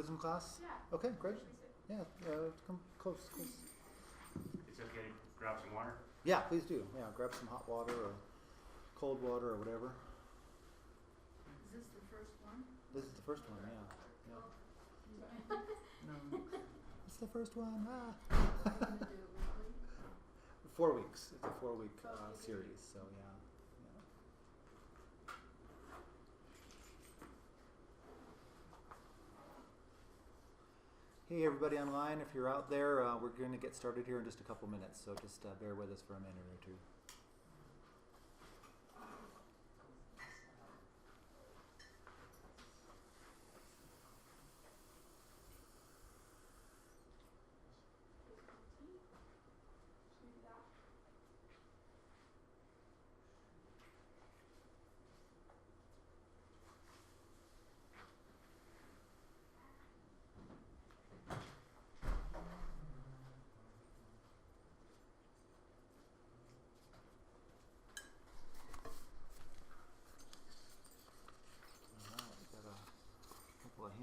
Buddhism class? Yeah. Okay, great. Should we sit? Yeah, come close. It's okay to grab some water? Yeah, please do. Yeah, grab some hot water or cold water or whatever. Is this the first one? This is the first one, yeah. No, it's the first one. Are you going to do it weekly? 4 weeks. It's a 4-week series, so yeah. Hey everybody online, if you're out there, we're going to get started here in just a couple minutes, so just bear with us for a minute or two.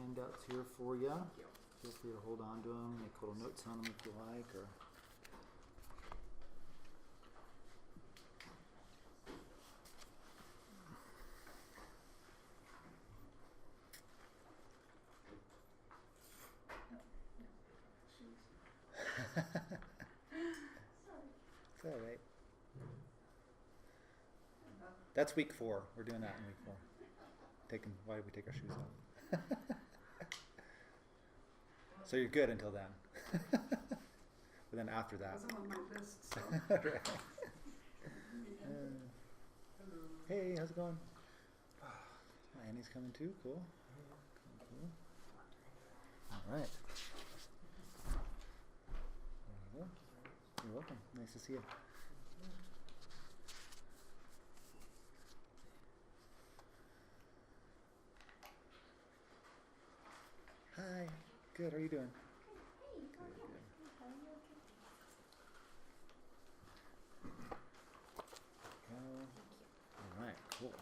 Handouts here for you. Feel free to hold on to them, make little notes on them if you like, or it's all right. That's week 4. We're doing that in week 4. Why did we take our shoes off? So you're good until then. But then after that. It wasn't on my list, so. Right. Hey, how's it going? Annie's coming too. Cool. Cool. All right. There you go. You're welcome. Nice to see you. Hi. Good. How are you doing? Good. All right. Cool.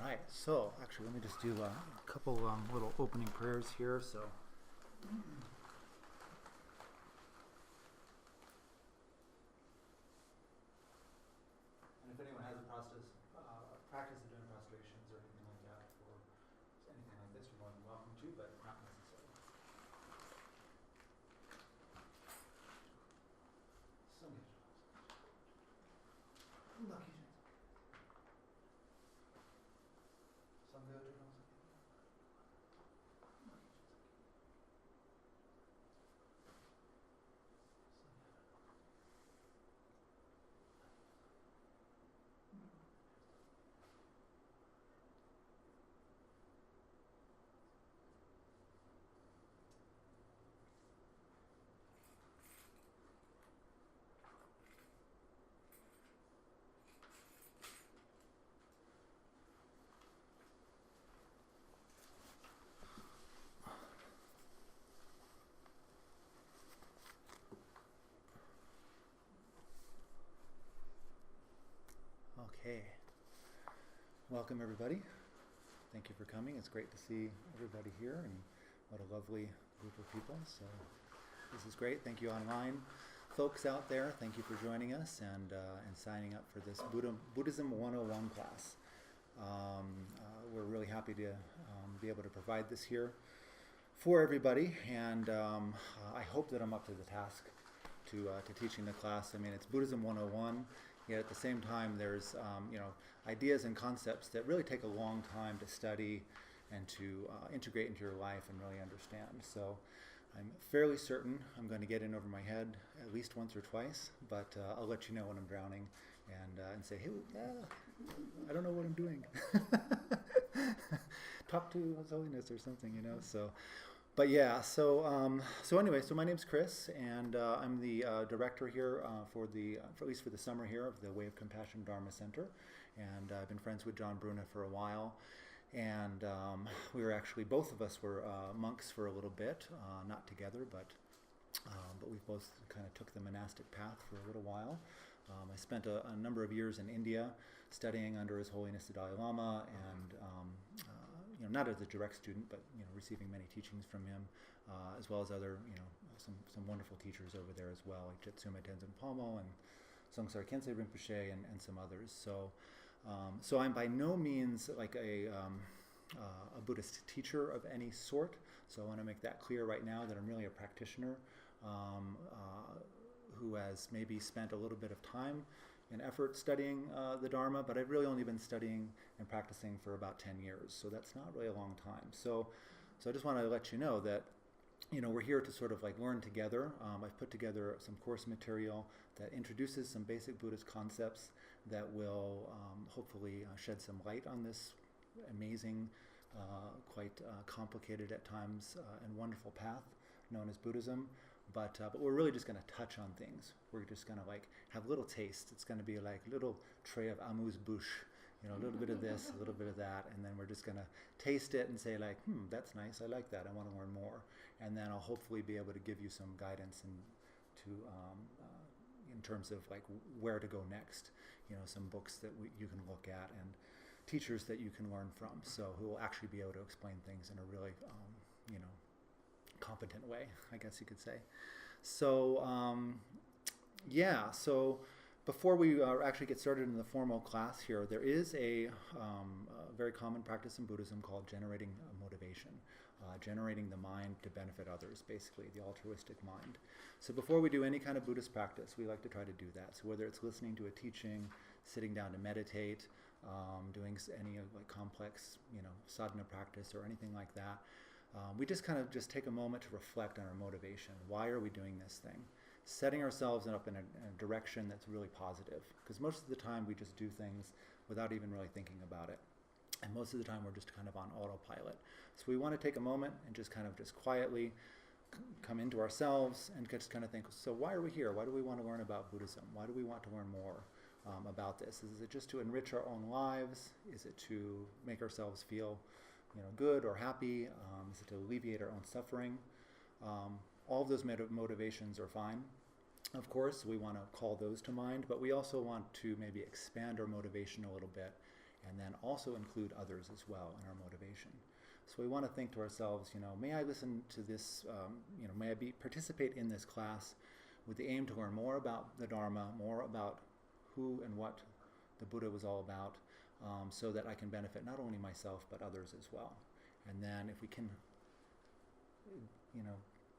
All right. So, actually, let me just do a couple little opening prayers here. So. And if anyone has a practice of doing prostrations or anything like that, or anything like this, you're more than welcome to, but not necessary. So good. Lucky. Some good. Okay. Welcome everybody. Thank you for coming. It's great to see everybody here, and what a lovely group of people. So this is great. Thank you online folks out there. Thank you for joining us and signing up for this Buddhism 101 class. We're really happy to be able to provide this here for everybody, and I hope that I'm up to the task to teaching the class. I mean, it's Buddhism 101. Yet at the same time, there's ideas and concepts that really take a long time to study and to integrate into your life and really understand. So I'm fairly certain I'm going to get in over my head at least once or twice, but I'll let you know when I'm drowning and say, hey, I don't know what I'm doing. Talk to His Holiness or something, So. But yeah, so anyway, so my name's Chris, and I'm the director here for at least for the summer here of the Way of Compassion Dharma Center, and I've been friends with John Bruna for a while, and we were actually, both of us were monks for a little bit, not together, but we both kind of took the monastic path for a little while. I spent a number of years in India studying under His Holiness the Dalai Lama, and not as a direct student, but receiving many teachings from him, as well as other some wonderful teachers over there as well, like Jetsume Tenzin Palmo and Songsar Khyentse Rinpoche and some others. So I'm by no means like a Buddhist teacher of any sort. So I want to make that clear right now that I'm really a practitioner who has maybe spent a little bit of time and effort studying the Dharma, but I've really only been studying and practicing for about 10 years. So that's not really a long time. So I just want to let you know that we're here to sort of like learn together. I've put together some course material that introduces some basic Buddhist concepts that will hopefully shed some light on this amazing, quite complicated at times and wonderful path known as Buddhism. But we're really just going to touch on things. We're just going to like have little taste. It's going to be like little tray of amuse-bouche, a little bit of this, a little bit of that, and then we're just going to taste it and say like, that's nice. I like that. I want to learn more. And then I'll hopefully be able to give you some guidance in terms of like where to go next. Some books that you can look at and teachers that you can learn from. So who will actually be able to explain things in a really, competent way, I guess you could say. So, so before we actually get started in the formal class here, there is a very common practice in Buddhism called generating motivation, generating the mind to benefit others, basically, the altruistic mind. So before we do any kind of Buddhist practice, we like to try to do that. So whether it's listening to a teaching, sitting down to meditate, doing any like complex, sadhana practice or anything like that, we just kind of take a moment to reflect on our motivation. Why are we doing this thing? Setting ourselves up in a direction that's really positive. Because most of the time we just do things without even really thinking about it. And most of the time we're just kind of on autopilot. So we want to take a moment and just quietly come into ourselves and just kind of think, so why are we here? Why do we want to learn about Buddhism? Why do we want to learn more about this? Is it just to enrich our own lives? Is it to make ourselves feel good or happy? Is it to alleviate our own suffering? All of those motivations are fine. Of course, we want to call those to mind, but we also want to maybe expand our motivation a little bit and then also include others as well in our motivation. So we want to think to ourselves, may I listen to this, may I participate in this class with the aim to learn more about the Dharma, more about who and what the Buddha was all about, so that I can benefit not only myself but others as well. And then if we can,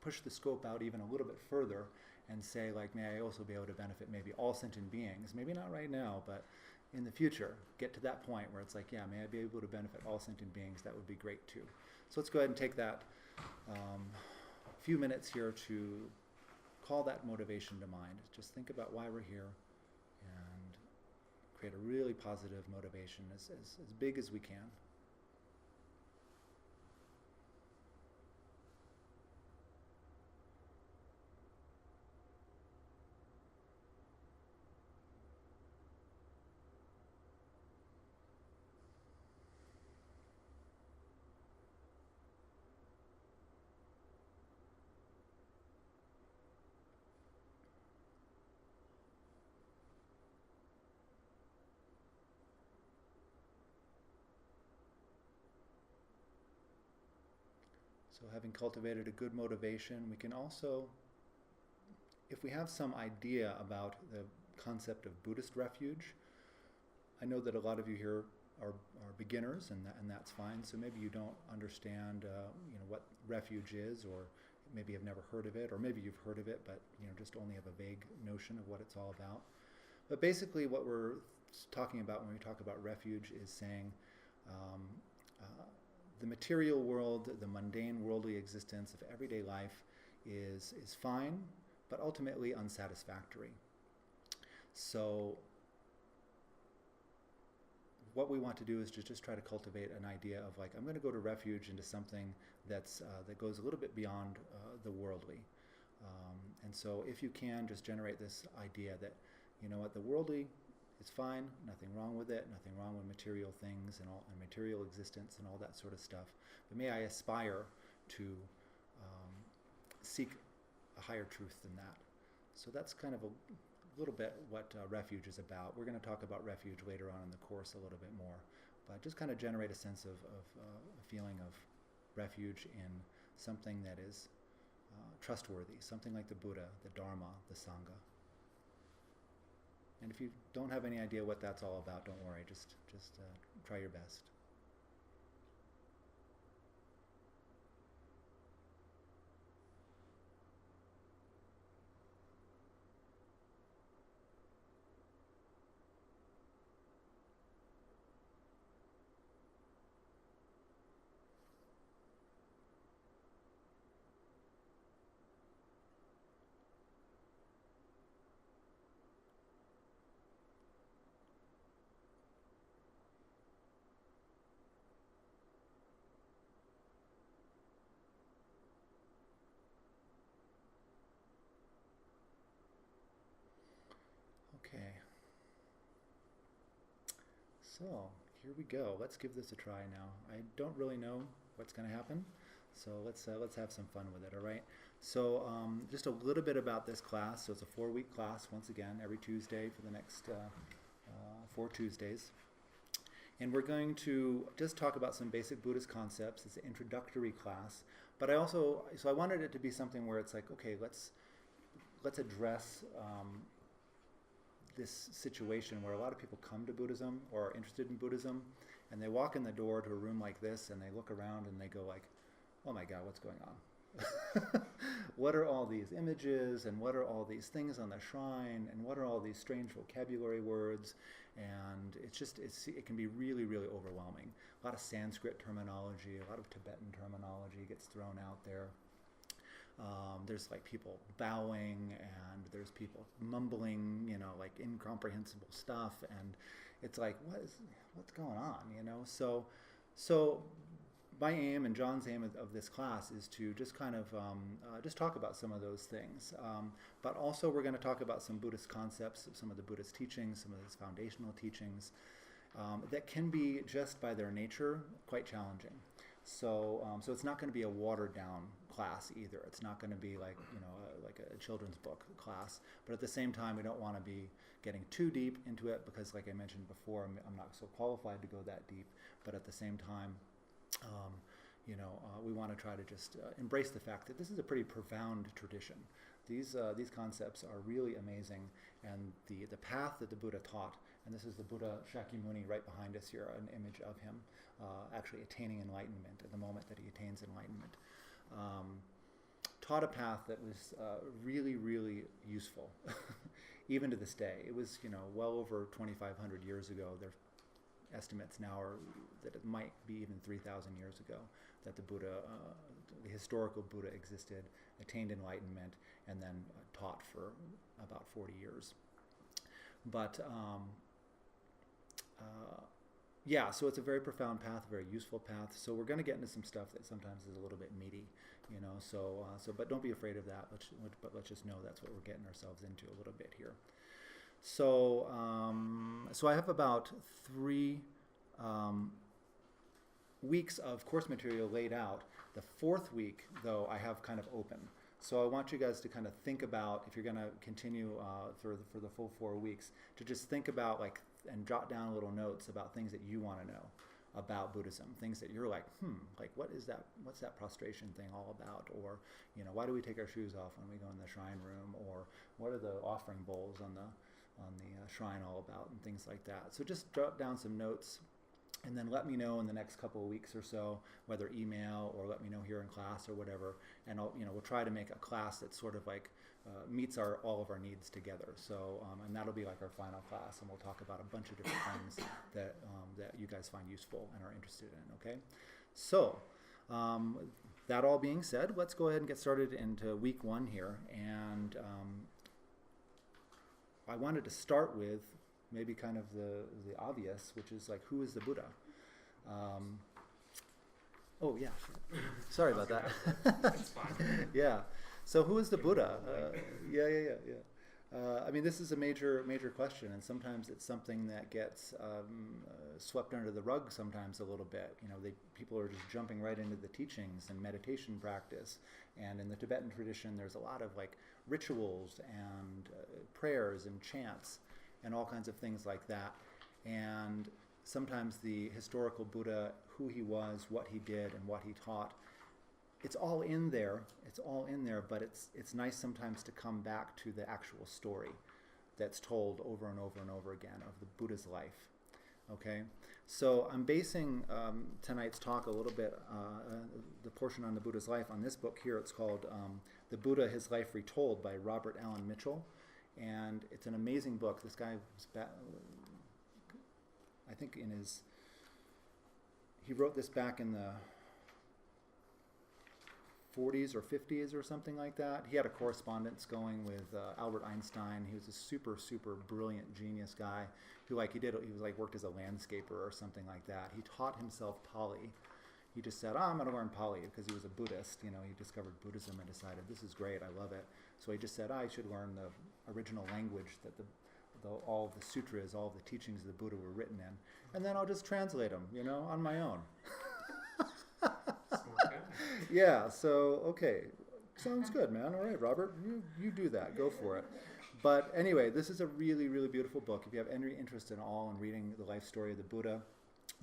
push the scope out even a little bit further and say like, may I also be able to benefit maybe all sentient beings, maybe not right now, but in the future, get to that point where it's like, yeah, may I be able to benefit all sentient beings, that would be great too. So let's go ahead and take that few minutes here to call that motivation to mind. Just think about why we're here and create a really positive motivation as big as we can. So having cultivated a good motivation, we can also, if we have some idea about the concept of Buddhist refuge, I know that a lot of you here are beginners, and that's fine. So maybe you don't understand, what refuge is, or maybe have never heard of it, or maybe you've heard of it, but just only have a vague notion of what it's all about. But basically, what we're talking about when we talk about refuge is saying the material world, the mundane worldly existence of everyday life is fine, but ultimately unsatisfactory. So what we want to do is to just try to cultivate an idea of like, I'm going to go to refuge into something that goes a little bit beyond the worldly. And so if you can, just generate this idea that, the worldly is fine, nothing wrong with it, nothing wrong with material things and material existence and all that sort of stuff. But may I aspire to seek a higher truth than that. So that's kind of little bit what refuge is about. We're going to talk about refuge later on in the course a little bit more, but just kind of generate a sense of a feeling of refuge in something that is trustworthy, something like the Buddha, the Dharma, the Sangha. And if you don't have any idea what that's all about, don't worry, just try your best. Okay. So, here we go. Let's give this a try now. I don't really know what's going to happen, so let's have some fun with it, all right? So, just a little bit about this class. So, it's a 4-week class, once again, every Tuesday for the next 4 Tuesdays. And we're going to just talk about some basic Buddhist concepts. It's an introductory class. But I wanted it to be something where it's like, okay, let's address this situation where a lot of people come to Buddhism or are interested in Buddhism, and they walk in the door to a room like this and they look around and they go like, oh my God, what's going on? What are all these images, and what are all these things on the shrine, and what are all these strange vocabulary words? And it can be really, really overwhelming. A lot of Sanskrit terminology, a lot of Tibetan terminology gets thrown out there. There's like people bowing, and there's people mumbling, like incomprehensible stuff, and it's like, what's going on, So my aim and John's aim of this class is to just kind of just talk about some of those things, but also we're going to talk about some Buddhist concepts, some of the Buddhist teachings, some of these foundational teachings that can be just by their nature quite challenging. So it's not going to be a watered down class either. It's not going to be like like a children's book class. But at the same time, we don't want to be getting too deep into it because, like I mentioned before, I'm not so qualified to go that deep. But at the same time, we want to try to just embrace the fact that this is a pretty profound tradition. These concepts are really amazing, and the path that the Buddha taught. And this is the Buddha Shakyamuni right behind us here, an image of him actually attaining enlightenment at the moment that he attains enlightenment. Taught a path that was really, really useful, even to this day. It was, well over 2,500 years ago. Their estimates now are that it might be even 3,000 years ago that the Buddha, the historical Buddha existed, attained enlightenment, and then taught for about 40 years. But so it's a very profound path, a very useful path. So we're going to get into some stuff that sometimes is a little bit meaty, but don't be afraid of that. But let's just know that's what we're getting ourselves into a little bit here. So I have about 3 weeks of course material laid out. The 4th week, though, I have kind of open. So I want you guys to kind of think about, if you're going to continue for the full 4 weeks, to just think about and jot down little notes about things that you want to know about Buddhism, things that you're like what's that prostration thing all about? Or, why do we take our shoes off when we go in the shrine room? Or what are the offering bowls on the shrine all about, and things like that. So just jot down some notes, and then let me know in the next couple of weeks or so, whether email or let me know here in class or whatever, and we'll try to make a class that sort of meets all of our needs together. So and that'll be like our final class, and we'll talk about a bunch of different things that you guys find useful and are interested in. Okay, so that all being said, let's go ahead and get started into week 1 here, and I wanted to start with maybe kind of the obvious, which is like, who is the Buddha? Oh yeah, sorry about that. That's fine. Yeah. So who is the Buddha? Yeah. I mean, this is a major question, and sometimes it's something that gets swept under the rug sometimes a little bit. You know, people are just jumping right into the teachings and meditation practice. And in the Tibetan tradition, there's a lot of like rituals and prayers and chants and all kinds of things like that. And sometimes the historical Buddha, who he was, what he did, and what he taught, it's all in there. It's all in there, but it's nice sometimes to come back to the actual story that's told over and over and over again of the Buddha's life. Okay, so I'm basing tonight's talk a little bit, the portion on the Buddha's life, on this book here. It's called The Buddha, His Life Retold by Robert Allen Mitchell, and it's an amazing book. This guy was I think he wrote this back in the 40s or 50s or something like that. He had a correspondence going with Albert Einstein. He was a super brilliant genius guy who worked as a landscaper or something like that. He taught himself Pali. He just said, I'm going to learn Pali, because he was a Buddhist. You know, he discovered Buddhism and decided, this is great, I love it. So he just said, I should learn the original language that all the sutras, all the teachings of the Buddha were written in, and then I'll just translate them, you know, on my own. Yeah, so, okay, sounds good, man. All right, Robert, you do that. Go for it. But anyway, this is a really beautiful book. If you have any interest at all in reading the life story of the Buddha,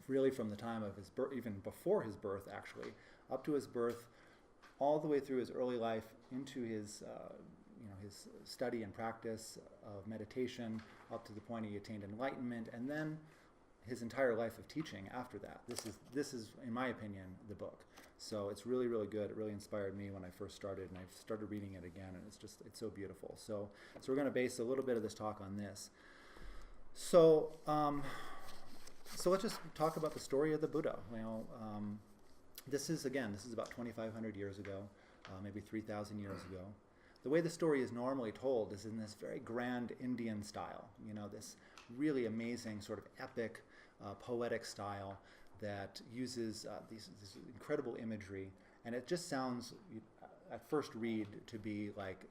really from the time of his birth, even before his birth, actually, up to his birth, all the way through his early life, into his his study and practice of meditation, up to the point he attained enlightenment, and then his entire life of teaching after that. This is, in my opinion, the book. So it's really good. It really inspired me when I first started, and I've started reading it again, and it's so beautiful. So we're going to base a little bit of this talk on this. So let's just talk about the story of the Buddha. You know, this is about 2,500 years ago, maybe 3,000 years ago. The way the story is normally told is in this very grand Indian style. You know, this really amazing sort of epic, poetic style that uses this incredible imagery, and it just sounds, at first read, to be like,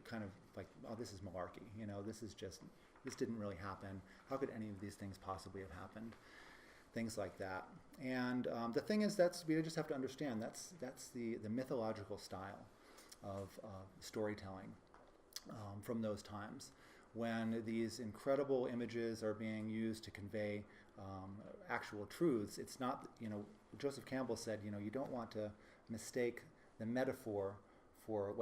kind of like, oh, this is malarkey. You know, this didn't really happen. How could any of these things possibly have happened? Things like that. And the thing is, we just have to understand that's the mythological style of storytelling from those times, when these incredible images are being used to convey actual truths. It's not, you know, Joseph Campbell said, you know, you don't want to mistake the metaphor for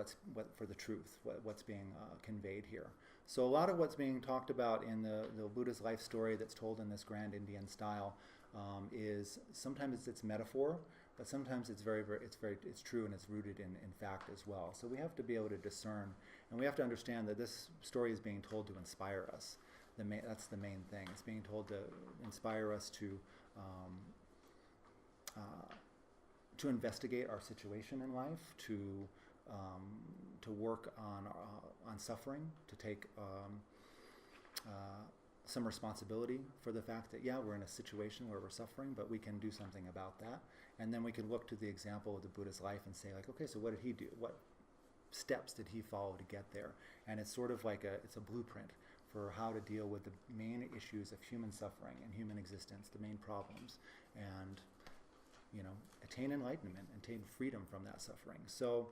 the truth, what's being conveyed here. So a lot of what's being talked about in the Buddha's life story that's told in this grand Indian style is sometimes it's metaphor, but sometimes it's it's true, and it's rooted in fact as well. So we have to be able to discern, and we have to understand that this story is being told to inspire us. That's the main thing. It's being told to inspire us to investigate our situation in life, to work on suffering, to take some responsibility for the fact that, yeah, we're in a situation where we're suffering, but we can do something about that. And then we can look to the example of the Buddha's life and say, like, okay, so what did he do? What steps did he follow to get there? And it's sort of like it's a blueprint for how to deal with the main issues of human suffering and human existence, the main problems, and, you know, attain enlightenment, attain freedom from that suffering. So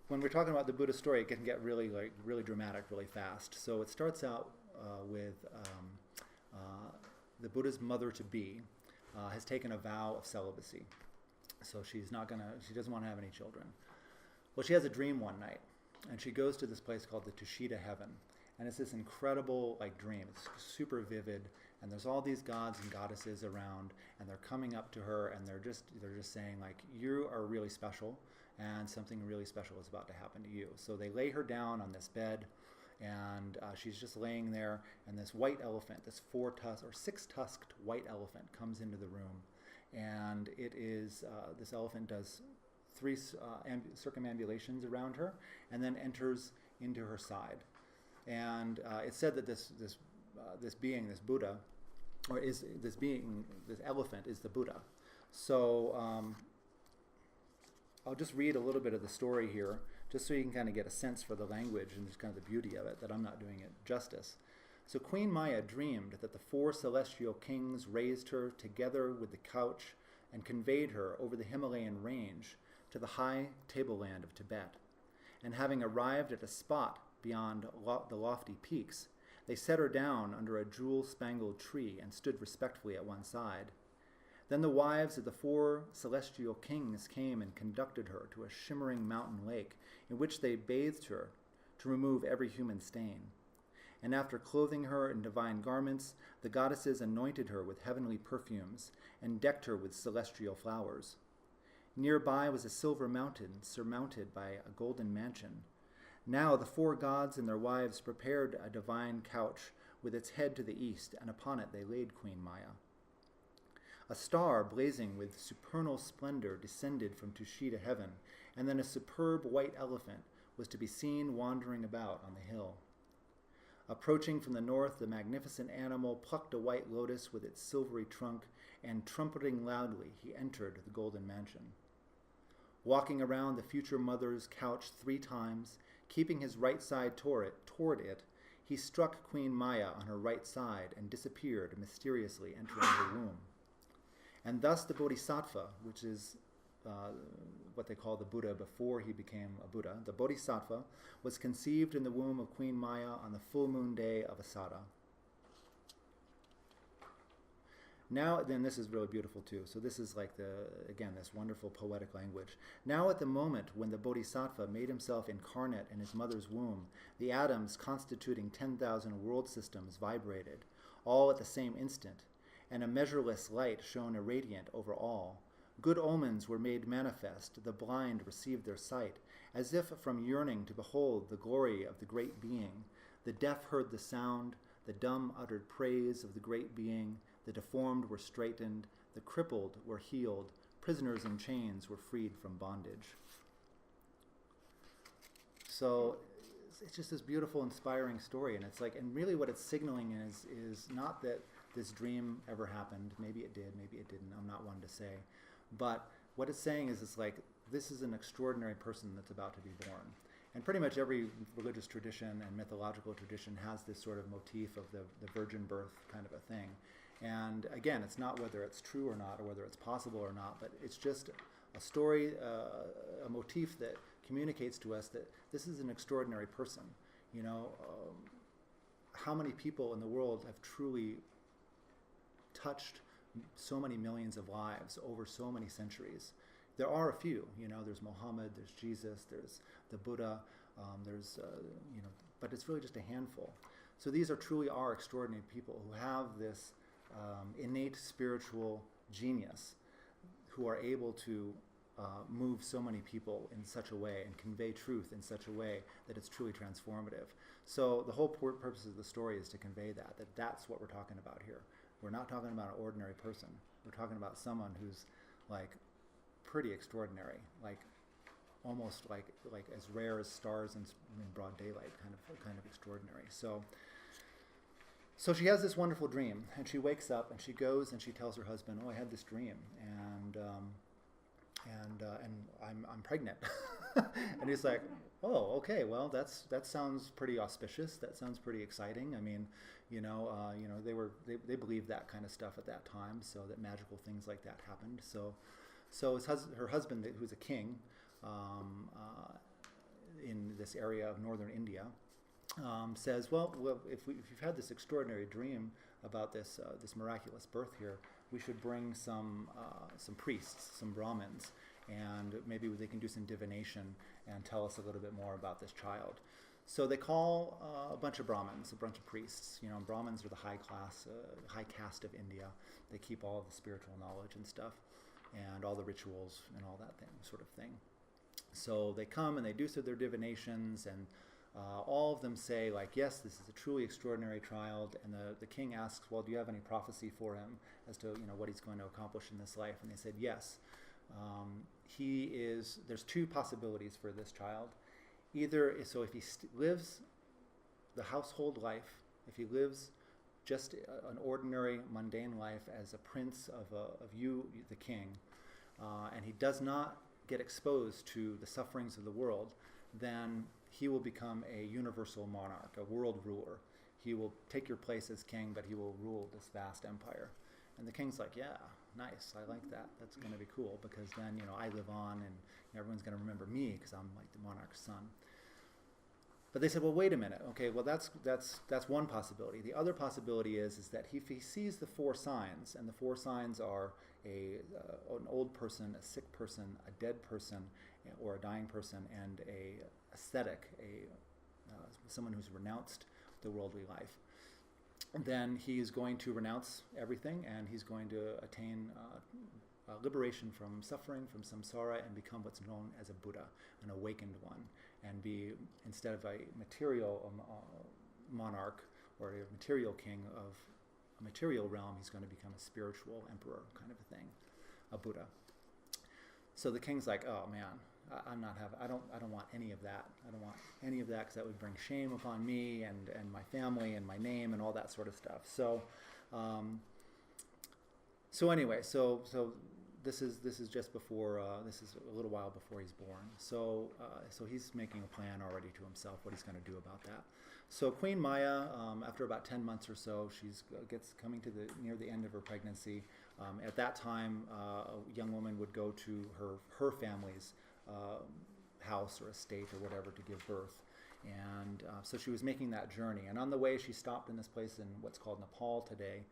when we're talking about the Buddha story, it can get really dramatic really fast. So it starts out with the Buddha's mother-to-be has taken a vow of celibacy. So she doesn't want to have any children. Well, she has a dream one night, and she goes to this place called the Tushita Heaven. And it's this incredible dream. It's super vivid, and there's all these gods and goddesses around, and they're coming up to her, and they're just saying, like, you are really special, and something really special is about to happen to you. So they lay her down on this bed, and she's just laying there, and this white elephant, this 6-tusked white elephant, comes into the room, and it is this elephant does 3 circumambulations around her, and then enters into her side. And it's said that this being, this Buddha, or is this being, this elephant, is the Buddha. So I'll just read a little bit of the story here, just so you can kind of get a sense for the language and just kind of the beauty of it, that I'm not doing it justice. So Queen Maya dreamed that the 4 celestial kings raised her together with the couch and conveyed her over the Himalayan range to the high tableland of Tibet. And having arrived at a spot beyond the lofty peaks, they set her down under a jewel-spangled tree and stood respectfully at one side. Then the wives of the 4 celestial kings came and conducted her to a shimmering mountain lake in which they bathed her to remove every human stain. And after clothing her in divine garments, the goddesses anointed her with heavenly perfumes and decked her with celestial flowers. Nearby was a silver mountain surmounted by a golden mansion. Now the 4 gods and their wives prepared a divine couch with its head to the east, and upon it they laid Queen Maya. A star blazing with supernal splendor descended from Tushita heaven, and then a superb white elephant was to be seen wandering about on the hill. Approaching from the north, the magnificent animal plucked a white lotus with its silvery trunk, and trumpeting loudly, he entered the golden mansion. Walking around the future mother's couch 3 times, keeping his right side toward it, he struck Queen Maya on her right side and disappeared, mysteriously entering her womb. And thus the Bodhisattva, which is what they call the Buddha before he became a Buddha, the Bodhisattva was conceived in the womb of Queen Maya on the full moon day of Asada. Now, then this is really beautiful too. So this is like this wonderful poetic language. Now at the moment when the Bodhisattva made himself incarnate in his mother's womb, the atoms constituting 10,000 world systems vibrated, all at the same instant, and a measureless light shone irradiant over all. Good omens were made manifest, the blind received their sight, as if from yearning to behold the glory of the great being. The deaf heard the sound, the dumb uttered praise of the great being, the deformed were straightened, the crippled were healed, prisoners in chains were freed from bondage. So it's just this beautiful, inspiring story, and it's like, and really what it's signaling is not that this dream ever happened. Maybe it did, maybe it didn't. I'm not one to say. But what it's saying is it's like, this is an extraordinary person that's about to be born. And pretty much every religious tradition and mythological tradition has this sort of motif of the virgin birth kind of a thing. And again, it's not whether it's true or not, or whether it's possible or not, but it's just a story, a motif that communicates to us that this is an extraordinary person. You know, how many people in the world have truly touched so many millions of lives over so many centuries? There are a few, you know, there's Muhammad, there's Jesus, there's the Buddha, but it's really just a handful. So these truly are extraordinary people who have this innate spiritual genius, who are able to move so many people in such a way and convey truth in such a way that it's truly transformative. So the whole purpose of the story is to convey that's what we're talking about here. We're not talking about an ordinary person. We're talking about someone who's like pretty extraordinary, like almost like as rare as stars in broad daylight, kind of extraordinary. So she has this wonderful dream, and she wakes up and she goes and she tells her husband, "Oh, I had this dream, and I'm pregnant." And he's like, "Oh, okay. Well, that sounds pretty auspicious. That sounds pretty exciting. I mean, they believed that kind of stuff at that time, so that magical things like that happened. So her husband, who's a king in this area of northern India, says, well, if you've had this extraordinary dream about this miraculous birth here, we should bring some priests, some Brahmins, and maybe they can do some divination and tell us a little bit more about this child." So they call a bunch of Brahmins, a bunch of priests. You know, Brahmins are the high caste of India. They keep all of the spiritual knowledge and stuff, and all the rituals and all that sort of thing. So they come and they do their divinations, and all of them say, like, yes, this is a truly extraordinary child. And the king asks, well, do you have any prophecy for him as to what he's going to accomplish in this life? And they said, yes. There's 2 possibilities for this child. Either, so if he lives the household life, if he lives just an ordinary, mundane life as a prince of you, the king, and he does not get exposed to the sufferings of the world, then he will become a universal monarch, a world ruler. He will take your place as king, but he will rule this vast empire. And the king's like, yeah, nice, I like that. That's going to be cool, because then, I live on, and everyone's going to remember me because I'm like the monarch's son. But they said, well, wait a minute. Okay, well, that's one possibility. The other possibility is that if he sees the 4 signs, and the 4 signs are an old person, a sick person, a dead person, or a dying person, and a ascetic, someone who's renounced the worldly life, then he is going to renounce everything, and he's going to attain liberation from suffering, from samsara, and become what's known as a Buddha, an awakened one, and be, instead of a material monarch or a material king of a material realm, he's going to become a spiritual emperor kind of a thing, a Buddha. So the king's like, oh man, I don't want any of that. I don't want any of that, because that would bring shame upon me and my family and my name and all that sort of stuff. So anyway, so this is just before, this is a little while before he's born. So he's making a plan already to himself what he's going to do about that. So Queen Maya, after about 10 months or so, gets coming to near the end of her pregnancy. At that time, a young woman would go to her family's house or estate or whatever to give birth. And so she was making that journey. And on the way, she stopped in this place in what's called Nepal today,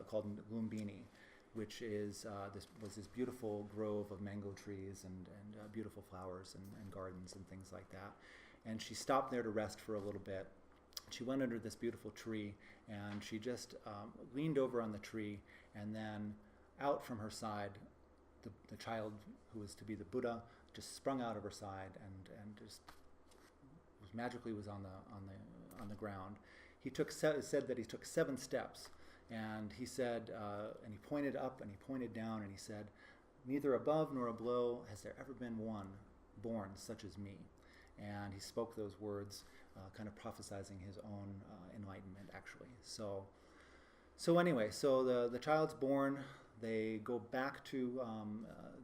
called Lumbini, which is this beautiful grove of mango trees and beautiful flowers and gardens and things like that. And she stopped there to rest for a little bit. She went under this beautiful tree, and she just leaned over on the tree, and then out from her side, the child who was to be the Buddha just sprung out of her side and just magically was on the ground. He said that he took 7 steps, and he said, and he pointed up and he pointed down, and he said, "Neither above nor below has there ever been one born such as me." And he spoke those words, kind of prophesizing his own enlightenment, actually. So anyway, so the child's born. They go back to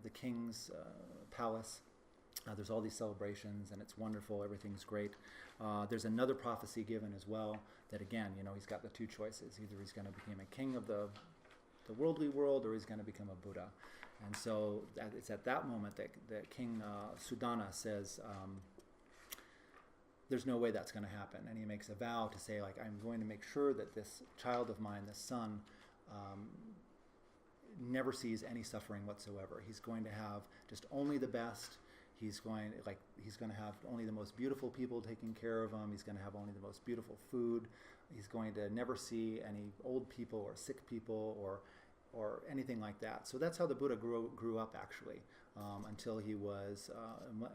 the king's palace. There's all these celebrations, and it's wonderful. Everything's great. There's another prophecy given as well that, again, he's got the 2 choices. Either he's going to become a king of the worldly world, or he's going to become a Buddha. And so it's at that moment that King Sudana says, there's no way that's going to happen. And he makes a vow to say, like, I'm going to make sure that this child of mine, this son, never sees any suffering whatsoever. He's going to have just only the best. He's going to have only the most beautiful people taking care of him. He's going to have only the most beautiful food. He's going to never see any old people or sick people or anything like that. So that's how the Buddha grew up, actually, until he was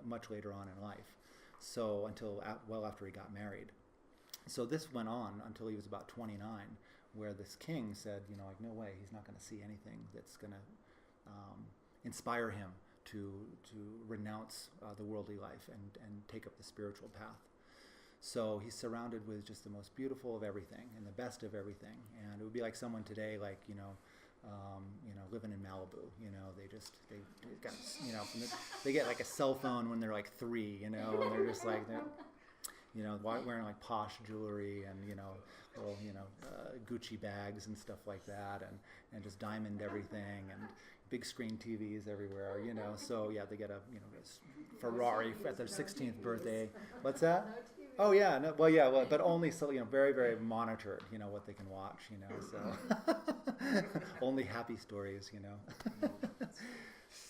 much later on in life. So until well after he got married. So this went on until he was about 29, where this king said, no way, he's not going to see anything that's going to inspire him to renounce the worldly life and take up the spiritual path. So he's surrounded with just the most beautiful of everything and the best of everything. And it would be like someone today, like, living in Malibu. They got, they get like a cell phone when they're like 3, and they're just like, wearing like posh jewelry and, little, Gucci bags and stuff like that, and just diamond everything and big screen TVs everywhere, So yeah, they get a, Ferrari at their 16th birthday. What's that? Oh yeah, no, well yeah, but only so, very, very monitored, what they can watch, so only happy stories,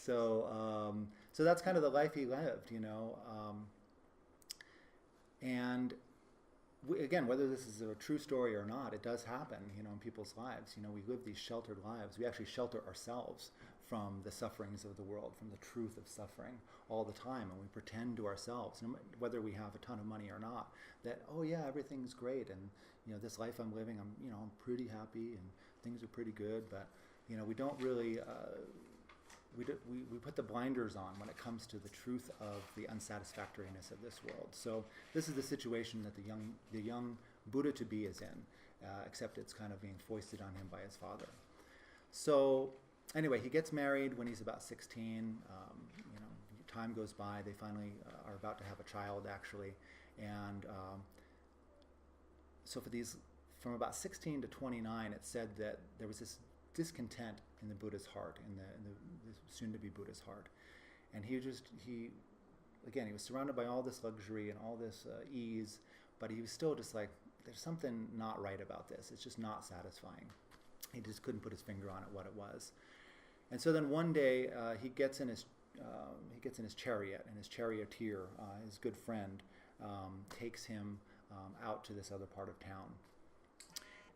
So that's kind of the life he lived, and again, whether this is a true story or not, it does happen, in people's lives. We live these sheltered lives. We actually shelter ourselves from the sufferings of the world, from the truth of suffering all the time, and we pretend to ourselves, whether we have a ton of money or not, that, oh yeah, everything's great, and this life I'm living, I'm pretty happy, and things are pretty good, but we don't really we put the blinders on when it comes to the truth of the unsatisfactoriness of this world. So this is the situation that the young Buddha to be is in, except it's kind of being foisted on him by his father. So anyway, he gets married when he's about 16. time goes by. They finally are about to have a child, actually, and so from about 16 to 29, it said that there was this discontent in the Buddha's heart, in the soon-to-be Buddha's heart, and he was surrounded by all this luxury and all this ease, but he was still just like, there's something not right about this. It's just not satisfying. He just couldn't put his finger on it, what it was. And so then one day he gets in his chariot, and his charioteer, his good friend, takes him out to this other part of town.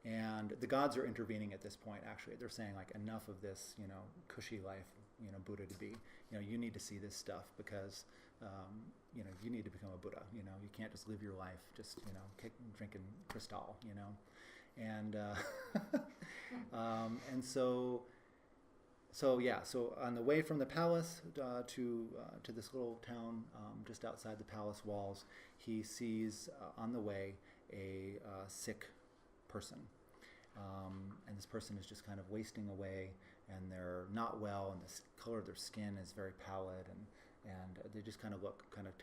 And the gods are intervening at this point, actually. They're saying, like, enough of this, cushy life, Buddha to be. You need to see this stuff because, you need to become a Buddha. You can't just live your life just, drinking Cristal, And, and so on the way from the palace to this little town just outside the palace walls, he sees on the way a sick person. And this person is just kind of wasting away, and they're not well, and the color of their skin is very pallid, and they just kind of look kind of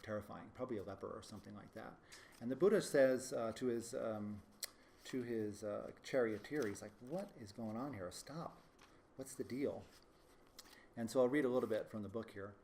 terrifying, probably a leper or something like that. And the Buddha says to his charioteer, he's like, "What is going on here? Stop. What's the deal?" And so I'll read a little bit from the book here.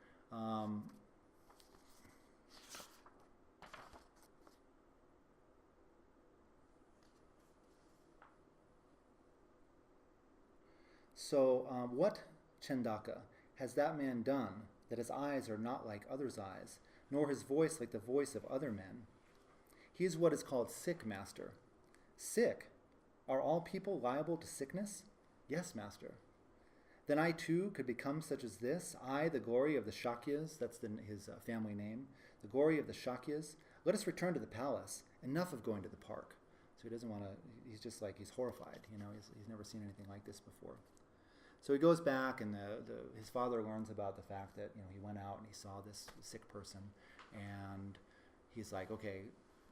What, Chandaka, has that man done, that his eyes are not like others' eyes, nor his voice like the voice of other men? He is what is called sick, master. Sick? Are all people liable to sickness? Yes, master. Then I too could become such as this, I, the glory of the Shakyas, that's his family name, the glory of the Shakyas. Let us return to the palace. Enough of going to the park. So he doesn't want to, he's just like, he's horrified, he's never seen anything like this before. So he goes back, and his father learns about the fact that he went out and he saw this sick person, and he's like, okay,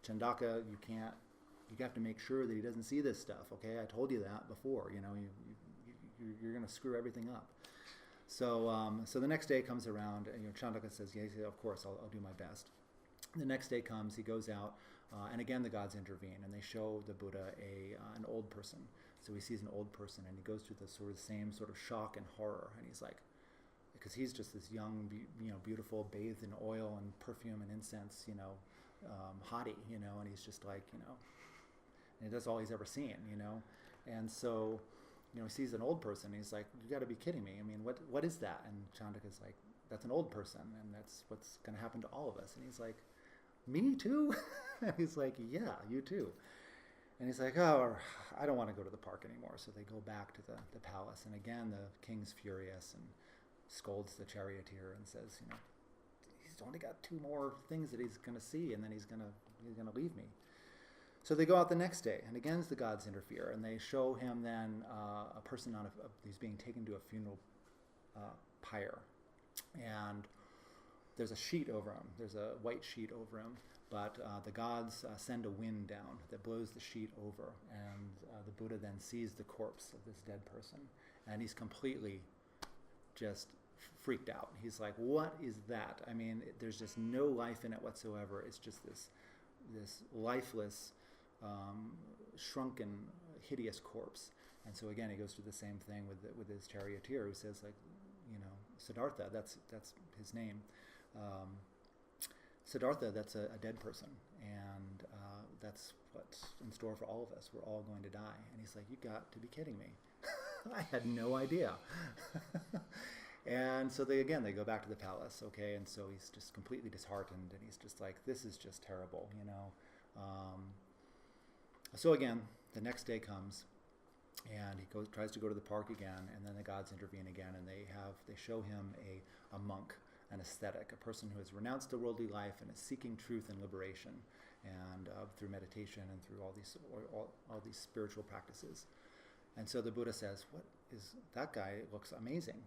Chandaka, you have to make sure that he doesn't see this stuff. Okay, I told you that before. You're going to screw everything up. So the next day comes around, and Chandaka says, yeah, of course, I'll do my best. The next day comes, he goes out, and again the gods intervene, and they show the Buddha an old person. So he sees an old person, and he goes through the same sort of shock and horror, and he's like, because he's just this young, beautiful, bathed in oil and perfume and incense, hottie, and he's just like, and that's all he's ever seen, and so, he sees an old person, and he's like, you got to be kidding me. I mean, what is that? And Chandaka's like, that's an old person, and that's what's going to happen to all of us. And he's like, me too? And he's like, yeah, you too. And he's like, oh, I don't want to go to the park anymore. So they go back to the palace. And again, the king's furious and scolds the charioteer and says, he's only got 2 more things that he's going to see, and then he's going to leave me. So they go out the next day, and again the gods interfere, and they show him then a person he's being taken to a funeral pyre. And there's a sheet over him. There's a white sheet over him. But the gods send a wind down that blows the sheet over, and the Buddha then sees the corpse of this dead person, and he's completely just freaked out. He's like, what is that? I mean, there's just no life in it whatsoever. It's just this lifeless, shrunken, hideous corpse. And so again, he goes through the same thing with his charioteer, who says, like, Siddhartha, that's his name. Siddhartha, that's a dead person, and that's what's in store for all of us. We're all going to die. And he's like, you got to be kidding me. I had no idea. And so they go back to the palace, okay, and so he's just completely disheartened, and he's just like, this is just terrible, So again, the next day comes, and he tries to go to the park again, and then the gods intervene again, and they show him a monk, an ascetic, a person who has renounced the worldly life and is seeking truth and liberation, and through meditation and through all these spiritual practices. And so the Buddha says, "What is that guy? Looks amazing."